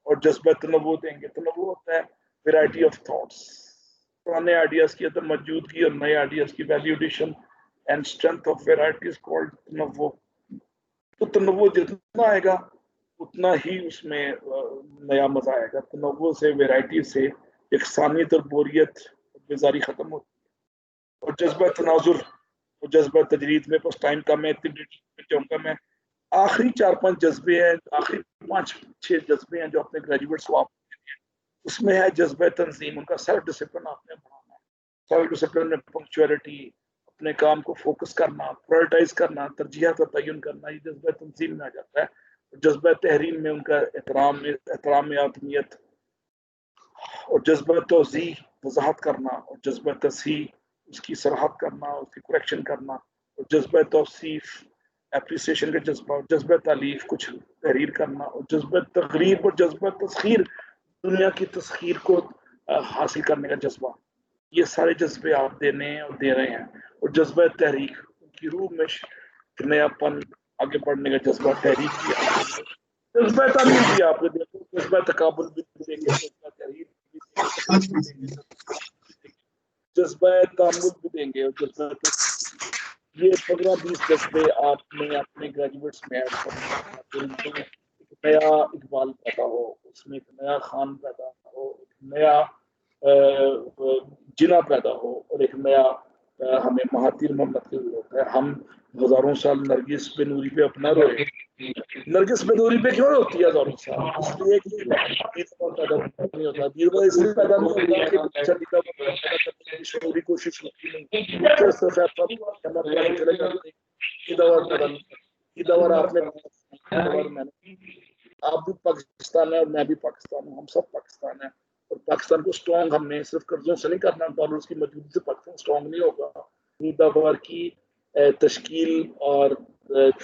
[SPEAKER 2] اور جذبہ تنوع دیں گے. تنوع ہوتا ہے ویرائٹی آف تھاٹس، پرانے آئیڈیاز کی عدم موجودگی اور نئے آئیڈیاز کی validation and strength of variety is called تنوع. تو تنوع جتنا آئے گا اتنا ہی اس میں نیا مزہ آئے گا. تنوع سے، ویرائٹی سے یکسانیت اور بوریت بیزاری ختم ہوتی ہے. اور جذبہ تناظر اور جذبہ تجرید میں بس ٹائم کم ہے، جاؤں گا میں. آخری 4-5 جذبے ہیں، آخری 5-6 جذبے ہیں جو اپنے گریجویٹس کو آپ ہیں. اس میں ہے جذبہ تنظیم، ان کا سیلف ڈسپلن آپ نے بڑھانا ہے. سیلف ڈسپلن میں پنکچویلٹی، اپنے کام کو فوکس کرنا، پرائرٹائز کرنا، ترجیحات کا تعین کرنا، یہ جذبہ تنظیم میں آ جاتا ہے. جذبہ تحریم میں ان کا احترام آدمیت اور جذبہ توضیح وضاحت کرنا اور جذبہ تصحیح اس کی صراحت کرنا، اس کی کریکشن کرنا اور جذبہ توصیف اپریسیشن کا جذبہ اور جذبہ تالیف کچھ تحریر کرنا اور جذبہ تقریب اور جذبہ تسخیر دنیا کی تسخیر کو حاصل کرنے کا جذبہ. یہ سارے جذبے آپ دینے ہیں اور دے رہے ہیں. اور جذبہ تحریک ان کی روح میں نیا پن، آگے بڑھنے کا جذبہ، تحریک کیا. جذبہ تعلیم بھی آپ کو دیں گے، جذبہ تقابل بھی دیں گے، جذبہ تحریر بھی دیں گے، جذبہ تعامل بھی دیں گے اور جذبہ یہ 15-20 جذبے آپ نے اپنے گریجویٹس میں ایڈ کرنے ہیں. ایک نیا اقبال پیدا ہو، اس میں ایک نیا خان پیدا ہو، ایک نیا جنا پیدا ہو اور ایک نیا ہمیں مہاتیر محمد کی ضرورت ہے. ہم ہزاروں سال نرگس بے نوری پہ اپنا روئے. نرگس بے نوری پہ کیوں ہوتی ہے ہزاروں سال؟ اس لیے کہ پیدا نہیں ہوتا. دیدہ اس لیے پیدا نہیں ہوتا کہ بچہ دیدہ پیدا کرنے کی شعوری کوشش ہوتی نہیں. چلے جاتے آپ بھی پاکستان ہے اور میں بھی پاکستان ہوں، ہم سب پاکستان ہیں. اور پاکستان کو اسٹرانگ ہم نے صرف قرضوں سے نہیں کرنا، ڈالرز کی موجودگی سے پاکستان اسٹرانگ نہیں ہوگا. دور کی تشکیل اور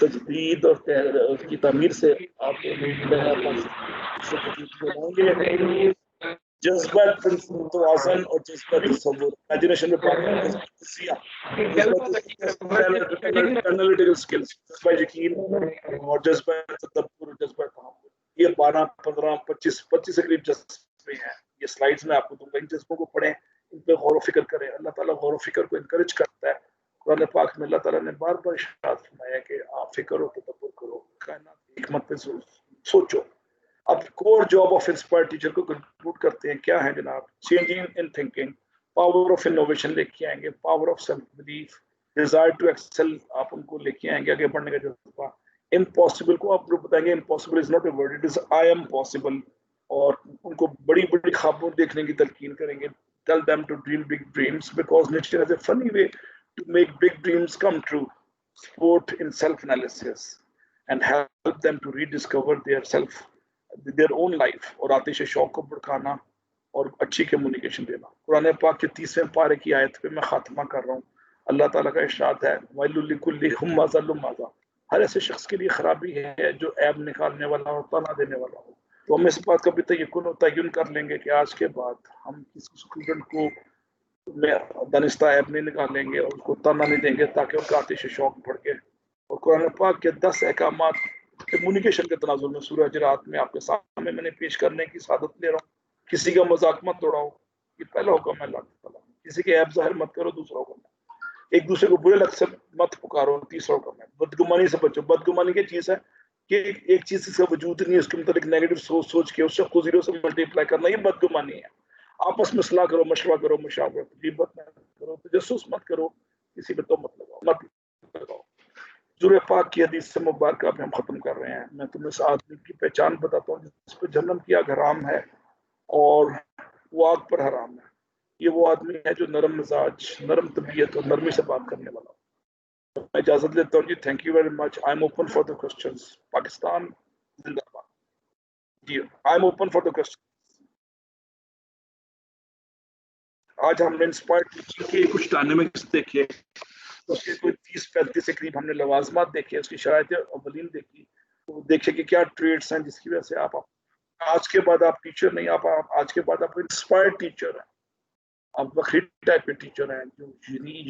[SPEAKER 2] تجدید اور اس کی تعمیر سے آپ گے. جذبہ توازن اور جذبہ تصور، امیجنیشن میں بات انالیٹیکل سکلز، جذبہ یقین اور جذبہ تدبر اور جذبہ تحمل. یہ 12 15 25 سے قریب جذبے ہیں. یہ سلائڈز میں آپ کو دوں گا. ان جذبوں کو پڑھیں، ان پہ غور و فکر کریں. اللہ تعالیٰ غور و فکر کو انکریج کرتا ہے. قرآن پاک میں اللہ تعالیٰ نے بار بار ارشاد فرمایا کہ آپ فکر و تدبر کرو، کائنات کی حکمت پہ سوچو. اب core job of inspire teacher کو کنکلوڈ کرتے ہیں. کیا ہے جناب؟ Changing in thinking, power of innovation لے کے آئیں گے، power of self belief, desire to excel آپ ان کو لے کے آئیں گے، آگے بڑھنے کا جذبہ. امپاسبل کو آپ لوگ بتائیں گے impossible is not a word, it is I am possible. اور ان کو بڑی بڑی خوابوں دیکھنے کی تلقین کریں گے. Tell them to dream big dreams because nature has a funny way to make big dreams come true. Support in self-analysis and help them to rediscover their own life. اور آتش شوق کو بڑھانا اور اچھی کمیونیکیشن دینا. قرآن پاک کے 30ویں پارے کی آیت پہ میں خاتمہ کر رہا ہوں. اللہ تعالیٰ کا ارشاد ہے وَيْلٌ لِكُلِّ هُمَّزَةٍ لُمَّزَةٍ، ہر ایسے شخص کے لیے خرابی ہے جو عیب نکالنے والا ہو، طعنہ دینے والا ہو. تو ہم اس بات کا بھی تعین کر لیں گے کہ آج کے بعد ہم کسی اسٹوڈنٹ کو میں دانستہ عیب نہیں نکالیں گے اور اس کو طعنہ نہیں دیں گے تاکہ ان کا آتش شوق بڑھ کے. اور قرآن پاک کے 10 احکامات کمیونیکیشن کے تناظر میں سورہ حجرات میں آپ کے سامنے میں نے پیش کرنے کی سعادت لے رہا ہوں. کسی کا مذاق مت توڑاؤ، یہ پہلا حکم ہے اللہ تعالیٰ. کسی کے عیب ظاہر مت کرو، دوسرا حکم ہے. ایک دوسرے کو برے لفظ سے مت پکارو، تیسرا حکم ہے. بدگمانی سے بچو. بدگمانی کی چیز ہے کہ ایک چیز اس کا وجود نہیں ہے، اس کے متعلق نیگیٹو سوچ کے اس شخص کو زیرو سے ملٹیپلائی کرنا، یہ بدگمانی ہے. آپس میں صلاح کرو، مشورہ کرو، مشاورت، غیبت نہ کرو، تجسس مت کرو، کسی پہ تہمت مت لگاؤ. سورہ پاک کی حدیث سے مبارکہ پہ ہم ختم کر رہے ہیں. میں تمہیں اس آدمی کی پہچان بتاتا ہوں جس پہ جہنم کی آگ حرام ہے اور وہ آگ پر حرام ہے. یہ وہ آدمی ہے جو نرم مزاج، نرم طبیعت اور نرمی سے بات کرنے والا. میں اجازت لیتا ہوں جی. Thank you very much. I am open for the questions. Pakistan زندہ باد. جی I am open for the question. آج ہم نے انسپائرڈ ٹیچنگ کے کچھ ڈائنامکس دیکھے، اس کے کوئی 30-35 کے قریب ہم نے لوازمات دیکھے، اس کی شرائط اولین دیکھی. تو دیکھے کہ کیا ٹریڈس ہیں جس کی وجہ سے آپ آج کے بعد آپ ٹیچر نہیں، آپ آج کے بعد آپ انسپائرڈ ٹیچر ہیں. آپ بخری ٹائپ کے ٹیچر ہیں جو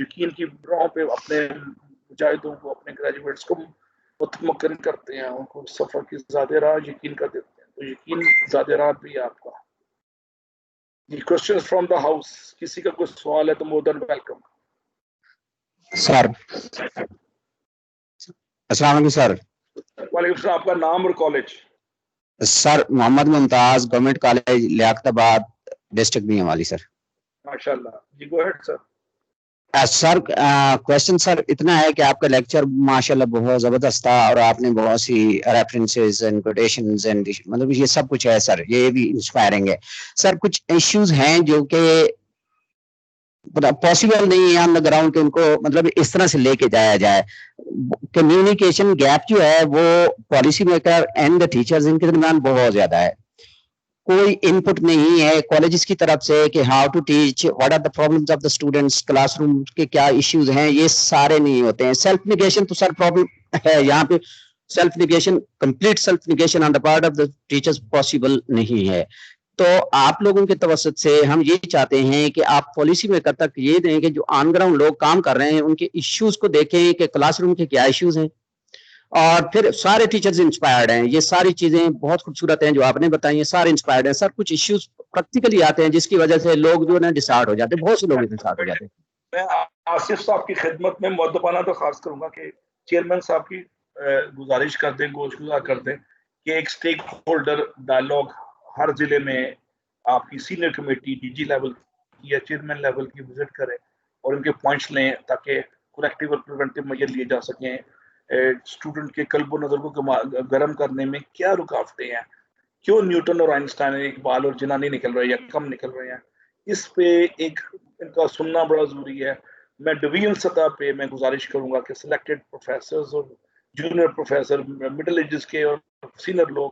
[SPEAKER 2] یقین کی راہ پہ اپنے مجاہدوں کو، اپنے گریجویٹس کو متمکن کرتے ہیں، ان کو سفر کی زیادہ راہ یقین کر دیتے ہیں. تو یقین زیادہ راہ بھی ہے آپ کا. جی کوسچنز فرام دا ہاؤس. کسی کا کوئی سوال ہے تو مور دین ویلکم.
[SPEAKER 4] سر السلام علیکم سر.
[SPEAKER 2] وعلیکم السلام. آپ کا نام اور کالج؟
[SPEAKER 4] سر محمد ممتاز، گورنمنٹ کالج لیاقت آباد، ڈسٹرکٹ میاں سر.
[SPEAKER 2] ماشاء اللہ. جی گو ہیڈ سر.
[SPEAKER 4] سر کوشچن سر اتنا ہے کہ آپ کا لیکچر ماشاءاللہ بہت زبردست تھا اور آپ نے بہت سی ریفرنسز اینڈ کوٹیشنز اینڈ مطلب یہ سب کچھ ہے سر، یہ بھی انسپائرنگ ہے. سر کچھ ایشوز ہیں جو کہ پاسبل نہیں ہے آن دا گراؤنڈ کہ ان کو مطلب اس طرح سے لے کے جایا جائے. کمیونیکیشن گیپ جو ہے وہ policy maker and the teachers ان کے درمیان بہت زیادہ ہے. کوئی ان پٹ نہیں ہے کالجز کی طرف سے کہ how to teach, what are the problems of the students, class room کے کیا ایشوز ہیں، یہ سارے نہیں ہوتے ہیں. سیلف نیگیشن تو سر پرابلم ہے یہاں پہ. Self negation, complete self negation on the part of the teachers possible نہیں ہے. تو آپ لوگوں کے توسط سے ہم یہ چاہتے ہیں کہ آپ پالیسی میکر تک یہ دیں کہ جو آن گراؤنڈ لوگ کام کر رہے ہیں ان کے ایشوز کو دیکھیں کہ کلاس روم کے کیا ایشوز ہیں، اور پھر سارے ٹیچرز انسپائرڈ ہیں. یہ ساری چیزیں بہت خوبصورت ہیں جو آپ نے بتائی ہیں، سارے انسپائرڈ ہیں. سر کچھ ایشوز پریکٹیکلی آتے ہیں جس کی وجہ سے لوگ جو ہے نا ڈسہارٹ ہو جاتے ہیں، بہت سے لوگ ڈسہارٹ ہو جاتے ہیں.
[SPEAKER 2] میں آصف صاحب کی خدمت میں مؤدبانہ درخواست کروں گا کہ چیئرمین صاحب کی گزارش کر دیں، گوش گزار کر دیں کہ ایک سٹیک ہولڈر ڈائلاگ ہر ضلع میں آپ کی senior committee D G level کی یا چیئرمین لیول کی وزٹ کرے اور ان کے پوائنٹس لیں تاکہ کریکٹیو اور پریونٹیو میجر لیے جا سکیں. اسٹوڈنٹ کے قلب و نظر کو گرم کرنے میں کیا رکاوٹیں ہیں، کیوں نیوٹن اور آئنسٹائن اقبال اور جناح نہیں نکل رہے یا کم نکل رہے ہیں، اس پہ ایک ان کا سننا بڑا ضروری ہے. میں ڈویژن سطح پہ میں گزارش کروں گا کہ سلیکٹڈ پروفیسرز اور جونیئر پروفیسر، مڈل ایجز کے اور سینئر لوگ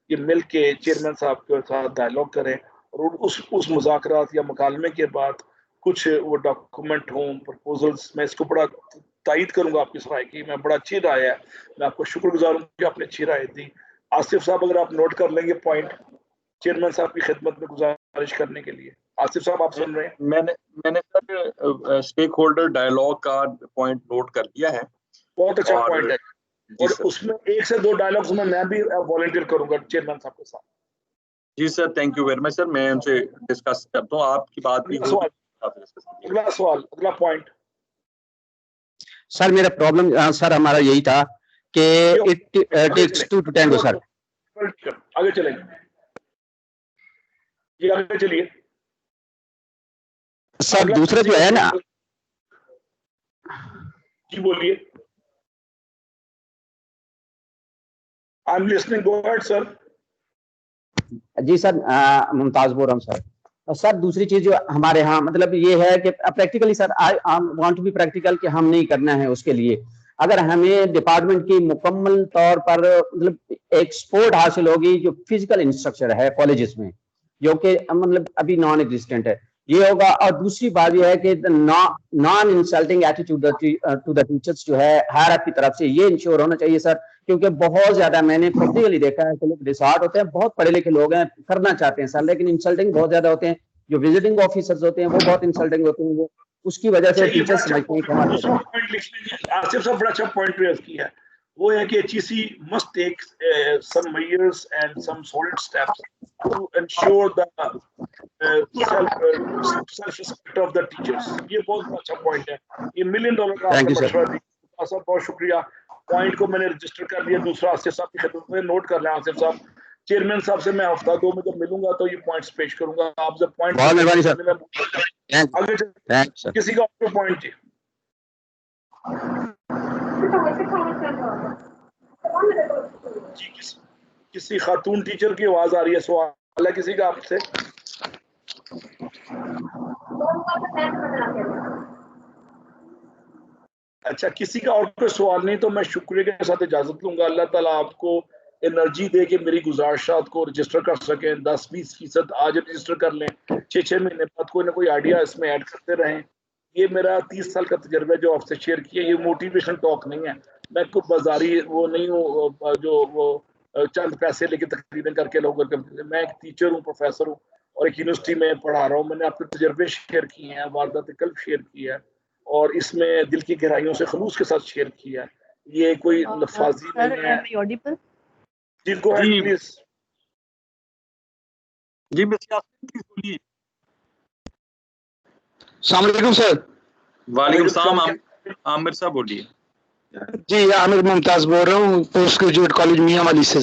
[SPEAKER 2] یہ مل کے چیئرمین صاحب کے ساتھ ڈائلاگ کریں اور اس مذاکرات یا مکالمے کے بعد کچھ وہ ڈاکومنٹ ہوں، پرپوزلز. میں اس کو بڑا تائید کروں گا آپ کی اس رائے کی. میں بڑا اچھی رائے ہے، میں آپ کو شکر گزار ہوں کہ آپ نے اچھی رائے دی. آصف صاحب اگر آپ نوٹ کر لیں گے پوائنٹ چیئرمین صاحب کی خدمت میں گزارش کرنے کے لیے. آصف صاحب آپ سن رہے ہیں؟
[SPEAKER 1] میں نے سر اسٹیک ہولڈر ڈائلاگ کا پوائنٹ نوٹ کر لیا ہے.
[SPEAKER 2] بہت اچھا پوائنٹ ہے. اور اس میں 1 سے 2 ڈائلاگز میں بھی والنٹیئر کروں گا چیئرمین صاحب کے ساتھ.
[SPEAKER 1] جی سر، تھینک یو ویری مچ سر. میں ان سے ڈسکس کرتا ہوں، آپ کی بات بھی
[SPEAKER 2] اگلا سوال، اگلا پوائنٹ.
[SPEAKER 4] سر میرا پرابلم سر ہمارا یہی تھا کہ اٹ ٹیکس 2 to 10 سر.
[SPEAKER 2] آگے چلیں جی، آگے چلیے
[SPEAKER 4] سر. دوسرا جو ہے نا،
[SPEAKER 2] جی بولیے. I am listening. Go ahead sir.
[SPEAKER 4] جی سر ممتاز بول رہا ہوں سر. سر دوسری چیز جو ہمارے ہاں مطلب یہ ہے کہ practically sir I want to be practical کہ ہم نہیں کرنا ہے اس کے لیے. اگر ہمیں ڈپارٹمنٹ کی مکمل طور پر مطلب ایک سپورٹ حاصل ہوگی جو فزیکل انسٹرکچر ہے کالجز میں، جو کہ مطلب ابھی نان ایگزسٹنٹ ہے، یہ ہوگا. اور دوسری بات یہ ہے کہ non insulting attitude to the teachers جو ہے ہائر اپ کی طرف سے یہ انشور ہونا چاہیے سر, کیونکہ بہت زیادہ میں نے پریکٹیکلی دیکھا ہے کہ لوگ ڈسہارٹ ہوتے ہیں, بہت پڑھے لکھے لوگ ہیں, کرنا چاہتے ہیں سر, لیکن انسلٹنگ بہت زیادہ ہوتے ہیں. جو وزٹنگ آفیسرز ہوتے ہیں وہ بہت انسلٹنگ ہوتے ہیں, وہ اس کی وجہ سے ٹیچر سمجھتے ہیں کہ ہمارے
[SPEAKER 2] دوسرا پوائنٹ لکھنے آصف صاحب بڑا اچھا پوائنٹ ریز کیا ہے, وہ ہے کہ HEC must take some measures and some solid steps to ensure the self-respect of the teachers. یہ بہت اچھا پوائنٹ ہے, یہ $1 million کا آپ کا مشورہ دیا صاحب, بہت شکریہ. پوائنٹ کو میں نے رجسٹر کر لیا. دوسرا آصف صاحب کی خدمت میں نوٹ کر لیں. آصف صاحب چیئرمین صاحب سے میں ہفتہ 2 میں جب ملوں گا تو یہ پوائنٹس پیش کروں گا. آپ جب پوائنٹ
[SPEAKER 4] بہت مہربانی سر.
[SPEAKER 2] آگے کسی کا اور پوائنٹ جی کسی خاتون ٹیچر کی آواز آ رہی ہے, سوال ہے کسی کا آپ سے؟ اچھا کسی کا اور کوئی سوال نہیں تو میں شکریہ کے ساتھ اجازت لوں گا. اللہ تعالیٰ آپ کو انرجی دے کے میری گزارشات کو رجسٹر کر سکیں. 10-20% آج رجسٹر کر لیں, 6 مہینے بعد کوئی نہ کوئی آئیڈیا اس میں ایڈ کرتے رہیں. یہ میرا 30 سال کا تجربہ جو آپ سے شیئر کیا, یہ موٹیویشن ٹاک نہیں ہے. میں کوئی بازاری وہ نہیں ہوں جو وہ چند پیسے لے کے تقریریں کر کے لوگ. میں ایک ٹیچر ہوں, پروفیسر ہوں, اور ایک یونیورسٹی میں پڑھا رہا ہوں. میں نے آپ کے تجربے شیئر کیے ہیں, واردات قلب شیئر کی ہے, اور اس میں دل کی گہرائیوں سے خلوص کے ساتھ شیئر کیا ہے. یہ کوئی لفاظی نہیں ہے. جی گو اہیڈ پلیز.
[SPEAKER 1] جی بولیے.
[SPEAKER 3] السلام علیکم سر.
[SPEAKER 1] وعلیکم السلام, عامر صاحب بولیے.
[SPEAKER 3] جی عامر ممتاز بول رہا ہوں, پوسٹ گریجویٹ کالج میاں والی سے.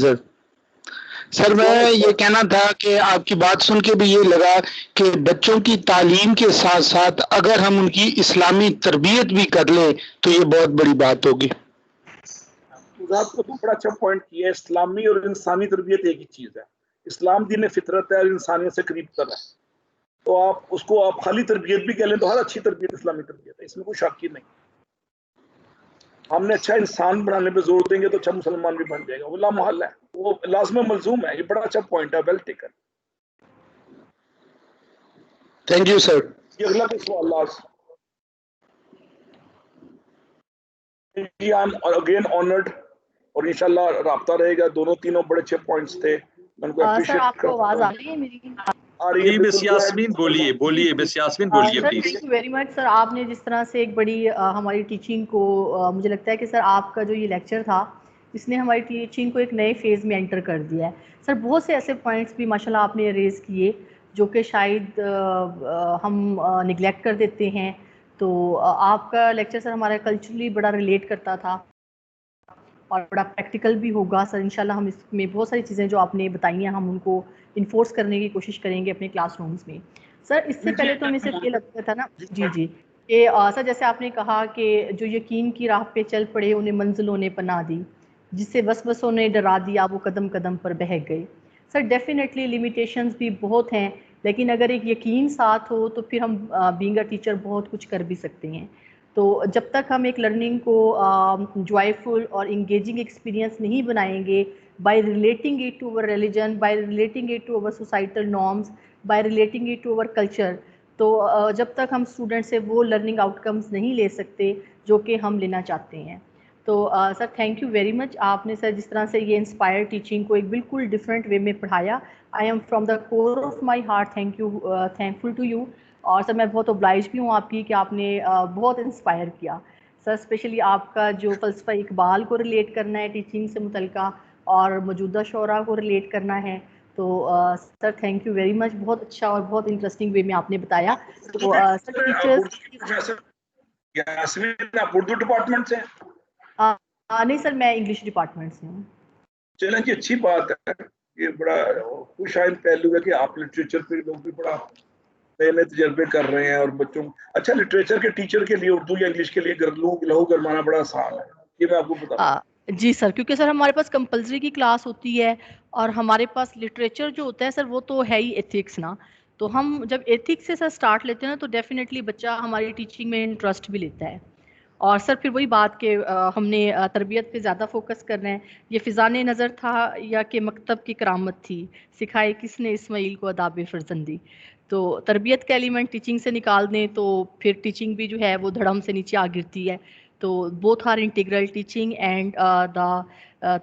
[SPEAKER 3] سر میں یہ کہنا تھا کہ آپ کی بات سن کے بھی یہ لگا کہ بچوں کی تعلیم کے ساتھ ساتھ اگر ہم ان کی اسلامی تربیت بھی کر لیں تو یہ بہت بڑی بات ہوگی.
[SPEAKER 2] آپ کو بڑا اچھا پوائنٹ کیا ہے. اسلامی اور انسانی تربیت ایک ہی چیز ہے. اسلام دین فطرت ہے اور انسانیت سے قریب تر ہے. تو آپ اس کو آپ خالی تربیت بھی کہہ لیں تو ہر اچھی تربیت اسلامی تربیت ہے, اس میں کوئی شک ہی نہیں. ہم نے اچھا انسان بنانے پہ زور دیں گے تو اچھا مسلمان بھی بن جائے گا. وہ لامحال ہے, وہ لازم ملزوم ہے. یہ بڑا اچھا پوائنٹ ہے, well taken.
[SPEAKER 3] Thank you sir.
[SPEAKER 2] یہ اگلا کوئی سوال اگین آنرڈ, اور انشاءاللہ رابطہ رہے گا. دونوں تینوں بڑے اچھے پوائنٹس تھے.
[SPEAKER 5] سر آپ کو آواز آ رہی ہے میری؟
[SPEAKER 1] جی بس یاسمین بولیے بس یاسمین بولیے
[SPEAKER 5] sir
[SPEAKER 1] please.
[SPEAKER 5] Thank you very much sir. آپ نے جس طرح سے ایک بڑی ہماری ٹیچنگ کو, مجھے لگتا ہے کہ سر آپ کا جو یہ لیکچر تھا اس نے ہماری ٹیچنگ کو ایک نئے فیز میں انٹر کر دیا ہے. سر بہت سے ایسے پوائنٹس بھی ماشاءاللہ آپ نے ریز کیے جو کہ شاید ہم نگلیکٹ کر دیتے ہیں. تو آپ کا لیکچر سر ہمارا کلچرلی بڑا ریلیٹ کرتا تھا اور بڑا پریکٹیکل بھی ہوگا سر. انشاءاللہ ہم اس میں بہت ساری چیزیں جو آپ نے بتائی ہیں ہم ان کو انفورس کرنے کی کوشش کریں گے اپنے کلاس رومز میں. سر اس سے پہلے تو ہمیں صرف یہ لگتا تھا نا جی کہ سر جیسے آپ نے کہا کہ جو یقین کی راہ پہ چل پڑے انہیں منزلوں نے پناہ دی, جس سے وسوسوں نے ڈرا دیا وہ قدم قدم پر بہک گئے. سر ڈیفینیٹلی لیمیٹیشنز بھی بہت ہیں, لیکن اگر ایک یقین ساتھ ہو تو پھر ہم بینگ اے ٹیچر بہت کچھ کر بھی سکتے ہیں. تو جب تک ہم ایک لرننگ کو جوائفل اور انگیجنگ ایکسپیرینس نہیں بنائیں گے by relating it to over religion, by relating it to over societal norms, by relating it to over culture, تو جب تک ہم اسٹوڈنٹ سے وہ لرننگ آؤٹ کمز نہیں لے سکتے جو کہ ہم لینا چاہتے ہیں. تو سر تھینک یو ویری مچ. آپ نے سر جس طرح سے یہ انسپائر ٹیچنگ کو ایک بالکل ڈفرینٹ وے میں پڑھایا, I am from the core of my heart thankful to you. اور سر میں بہت اوبلائج بھی ہوں آپ کی کہ آپ نے بہت انسپائر کیا سر. اسپیشلی آپ کا جو فلسفہ اقبال کو ریلیٹ کرنا ہے ٹیچنگ سے متعلقہ اور موجودہ شعراء کو ریلیٹ کرنا ہے, تو سر تھینک یو ویری مچ. بہت اچھا اور بہت انٹرسٹنگ وے میں آپ نے بتایا. تو سر ٹیچرز
[SPEAKER 2] آپ اردو ڈپارٹمنٹ سے
[SPEAKER 5] نہیں سر میں انگلش ڈپارٹمنٹ سے ہوں.
[SPEAKER 2] چلیں جی اچھی بات ہے. یہ بڑا خوش آئند پہلو ہے کہ آپ لٹریچر پہ لوگ بھی بڑا نئے نئے تجربے کر رہے ہیں. اور بچوں اچھا لٹریچر کے ٹیچر کے لیے اردو یا انگلش کے لیے لہو گرمانا بڑا آسان ہے, یہ میں آپ کو بتاؤں.
[SPEAKER 5] جی سر, کیونکہ سر ہمارے پاس کمپلسری کی کلاس ہوتی ہے اور ہمارے پاس لٹریچر جو ہوتا ہے سر وہ تو ہے ہی ایتھکس نا. تو ہم جب ایتھکس سے سر سٹارٹ لیتے ہیں نا تو ڈیفینیٹلی بچہ ہماری ٹیچنگ میں انٹرسٹ بھی لیتا ہے. اور سر پھر وہی بات کہ ہم نے تربیت پہ زیادہ فوکس کر رہے ہیں. یہ فضان نظر تھا یا کہ مکتب کی کرامت تھی, سکھائے کس نے اسماعیل کو آداب فرزندی. تو تربیت کا ایلیمنٹ ٹیچنگ سے نکال دیں تو پھر ٹیچنگ بھی جو ہے وہ دھڑم سے نیچے آ گرتی ہے. تو both are integral, teaching and the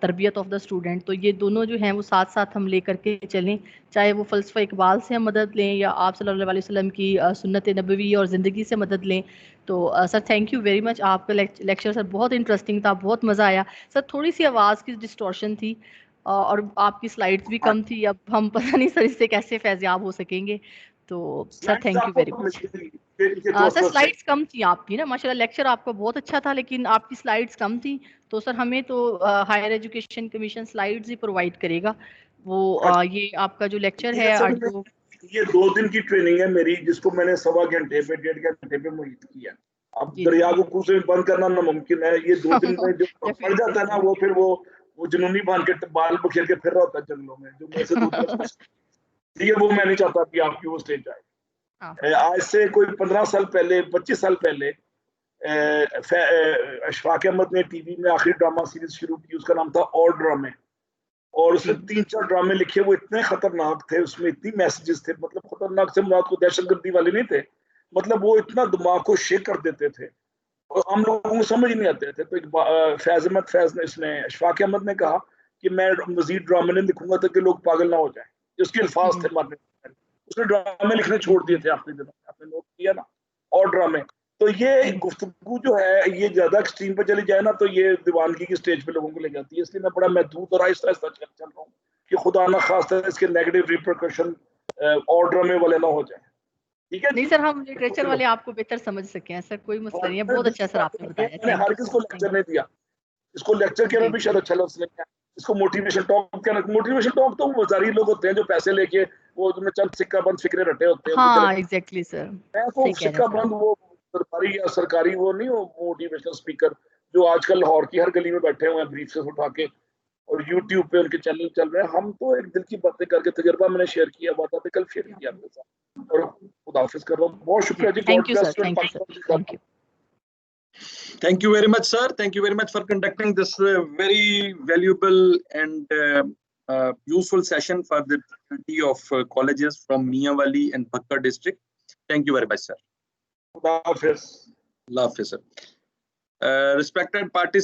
[SPEAKER 5] تربیت آف دا اسٹوڈنٹ. تو یہ دونوں جو ہیں وہ ساتھ ساتھ ہم لے کر کے چلیں, چاہے وہ فلسفہ اقبال سے ہم مدد لیں یا آپ صلی اللہ علیہ وسلم کی سنت نبوی اور زندگی سے مدد لیں. تو سر تھینک یو ویری مچ, آپ کا لیکچر سر بہت انٹرسٹنگ تھا, بہت مزہ آیا. سر تھوڑی سی آواز کی ڈسٹورشن تھی اور آپ کی سلائڈس بھی کم تھی, اب ہم پتہ نہیں سر اس سے کیسے فیضیاب ہو سکیں گے. تو sir thank you very much. Sir slides کم تھیں آپ کی نا, ماشاء اللہ لیکچر آپ کا بہت اچھا تھا لیکن آپ کی سلائڈس کم تھیں. تو سر ہمیں تو ہائر ایجوکیشن کمیشن سلائڈس ہی پرووائڈ کرے گا. وہ یہ آپ کا جو لیکچر ہے جو
[SPEAKER 2] یہ 2 دن کی ٹریننگ ہے میری, جس کو میں نے 1.25 گھنٹے پہ 1.5 گھنٹے پہ محیط کیا. اب دریا کو کنویں میں بند کرنا ناممکن ہے. یہ 2 دن میں جو پڑ جاتا ہے نا وہ پھر وہ جنونی بان کے بال بکھیر کے پھر رہا ہوتا ہے جنگلوں میں, جو میں سے یہ وہ میں نہیں چاہتا کہ آپ کی وہ اسٹیج آئے. آج سے کوئی 15 سال پہلے 25 سال پہلے اشفاق احمد نے ٹی وی میں آخری ڈرامہ سیریز شروع کی, اس کا نام تھا اور ڈرامے, اور اس نے 3-4 ڈرامے لکھے. وہ اتنے خطرناک تھے, اس میں اتنی میسیجز تھے, مطلب خطرناک سے مراد کو دہشت گردی والے نہیں تھے, مطلب وہ اتنا دماغ کو شیک کر دیتے تھے اور ہم لوگوں کو سمجھ نہیں آتے تھے. تو فیض نے اشفاق احمد نے کہا کہ میں مزید ڈرامے نہیں لکھوں گا تاکہ لوگ پاگل نہ ہو جائیں. اس کے الفاظ تھے مارنے, اس نے ڈرامے لکھنے چھوڑ دیے تھے آخری دنوں میں, آپ نے نوٹ کیا نا, اور ڈرامے. تو یہ گفتگو جو ہے یہ زیادہ ایکسٹریم پہ چلی جائے نا تو یہ دیوانگی کی سٹیج پہ لوگوں کو لے جاتی ہے. اس لیے میں بڑا محدود اور آہستہ آہستہ چل رہا ہوں کہ خدا نہ خواستہ اس کے نیگیٹو ریپرکشن اور ڈرامے والے نہ ہو جائیں. ٹھیک ہے
[SPEAKER 5] نہیں سر, ہم لٹریچر والے آپ کو بہتر سمجھ سکیں سر, کوئی مسئلہ نہیں ہے. بہت اچھا سر آپ نے بتایا.
[SPEAKER 2] میں نے ہر کس کو لیکچر نہیں دیا, اس کو لیکچر کے میں بھی شاید اچھا لفظ نہیں ہے. اس کو موٹیویشن ٹاک کہنا. موٹیویشن ٹاک تو وہ وزاری لوگ ہوتے ہیں جو پیسے لے کے وہ چند سکہ بند فکرے رٹے ہوتے ہیں.
[SPEAKER 5] ہاں ایگزیکٹلی سر,
[SPEAKER 2] میں تو سکہ بند وہ سرکاری وہ نہیں ہو موٹیویشنل اسپیکر جو آج کل لاہور کی ہر گلی میں بیٹھے ہوئے ہیں بریف سے اٹھا کے اور یوٹیوب پہ ان کے چینل چل رہے ہیں. ہم تو ایک دل کی باتیں کر کے تجربہ میں نے شیئر کیا, باتیں کل شیئر کیا آپ کے ساتھ, اور خدا حافظ کر رہا ہوں. بہت شکریہ جی.
[SPEAKER 5] Thank you sir, thank you sir, thank you.
[SPEAKER 1] Thank you very much, sir. Thank you very much for conducting this very valuable and useful session for the faculty of colleges from Mianwali and Bhakkar district. Thank you very much, sir.
[SPEAKER 2] خدا حافظ.
[SPEAKER 1] Allah Hafiz, sir. Respected participants.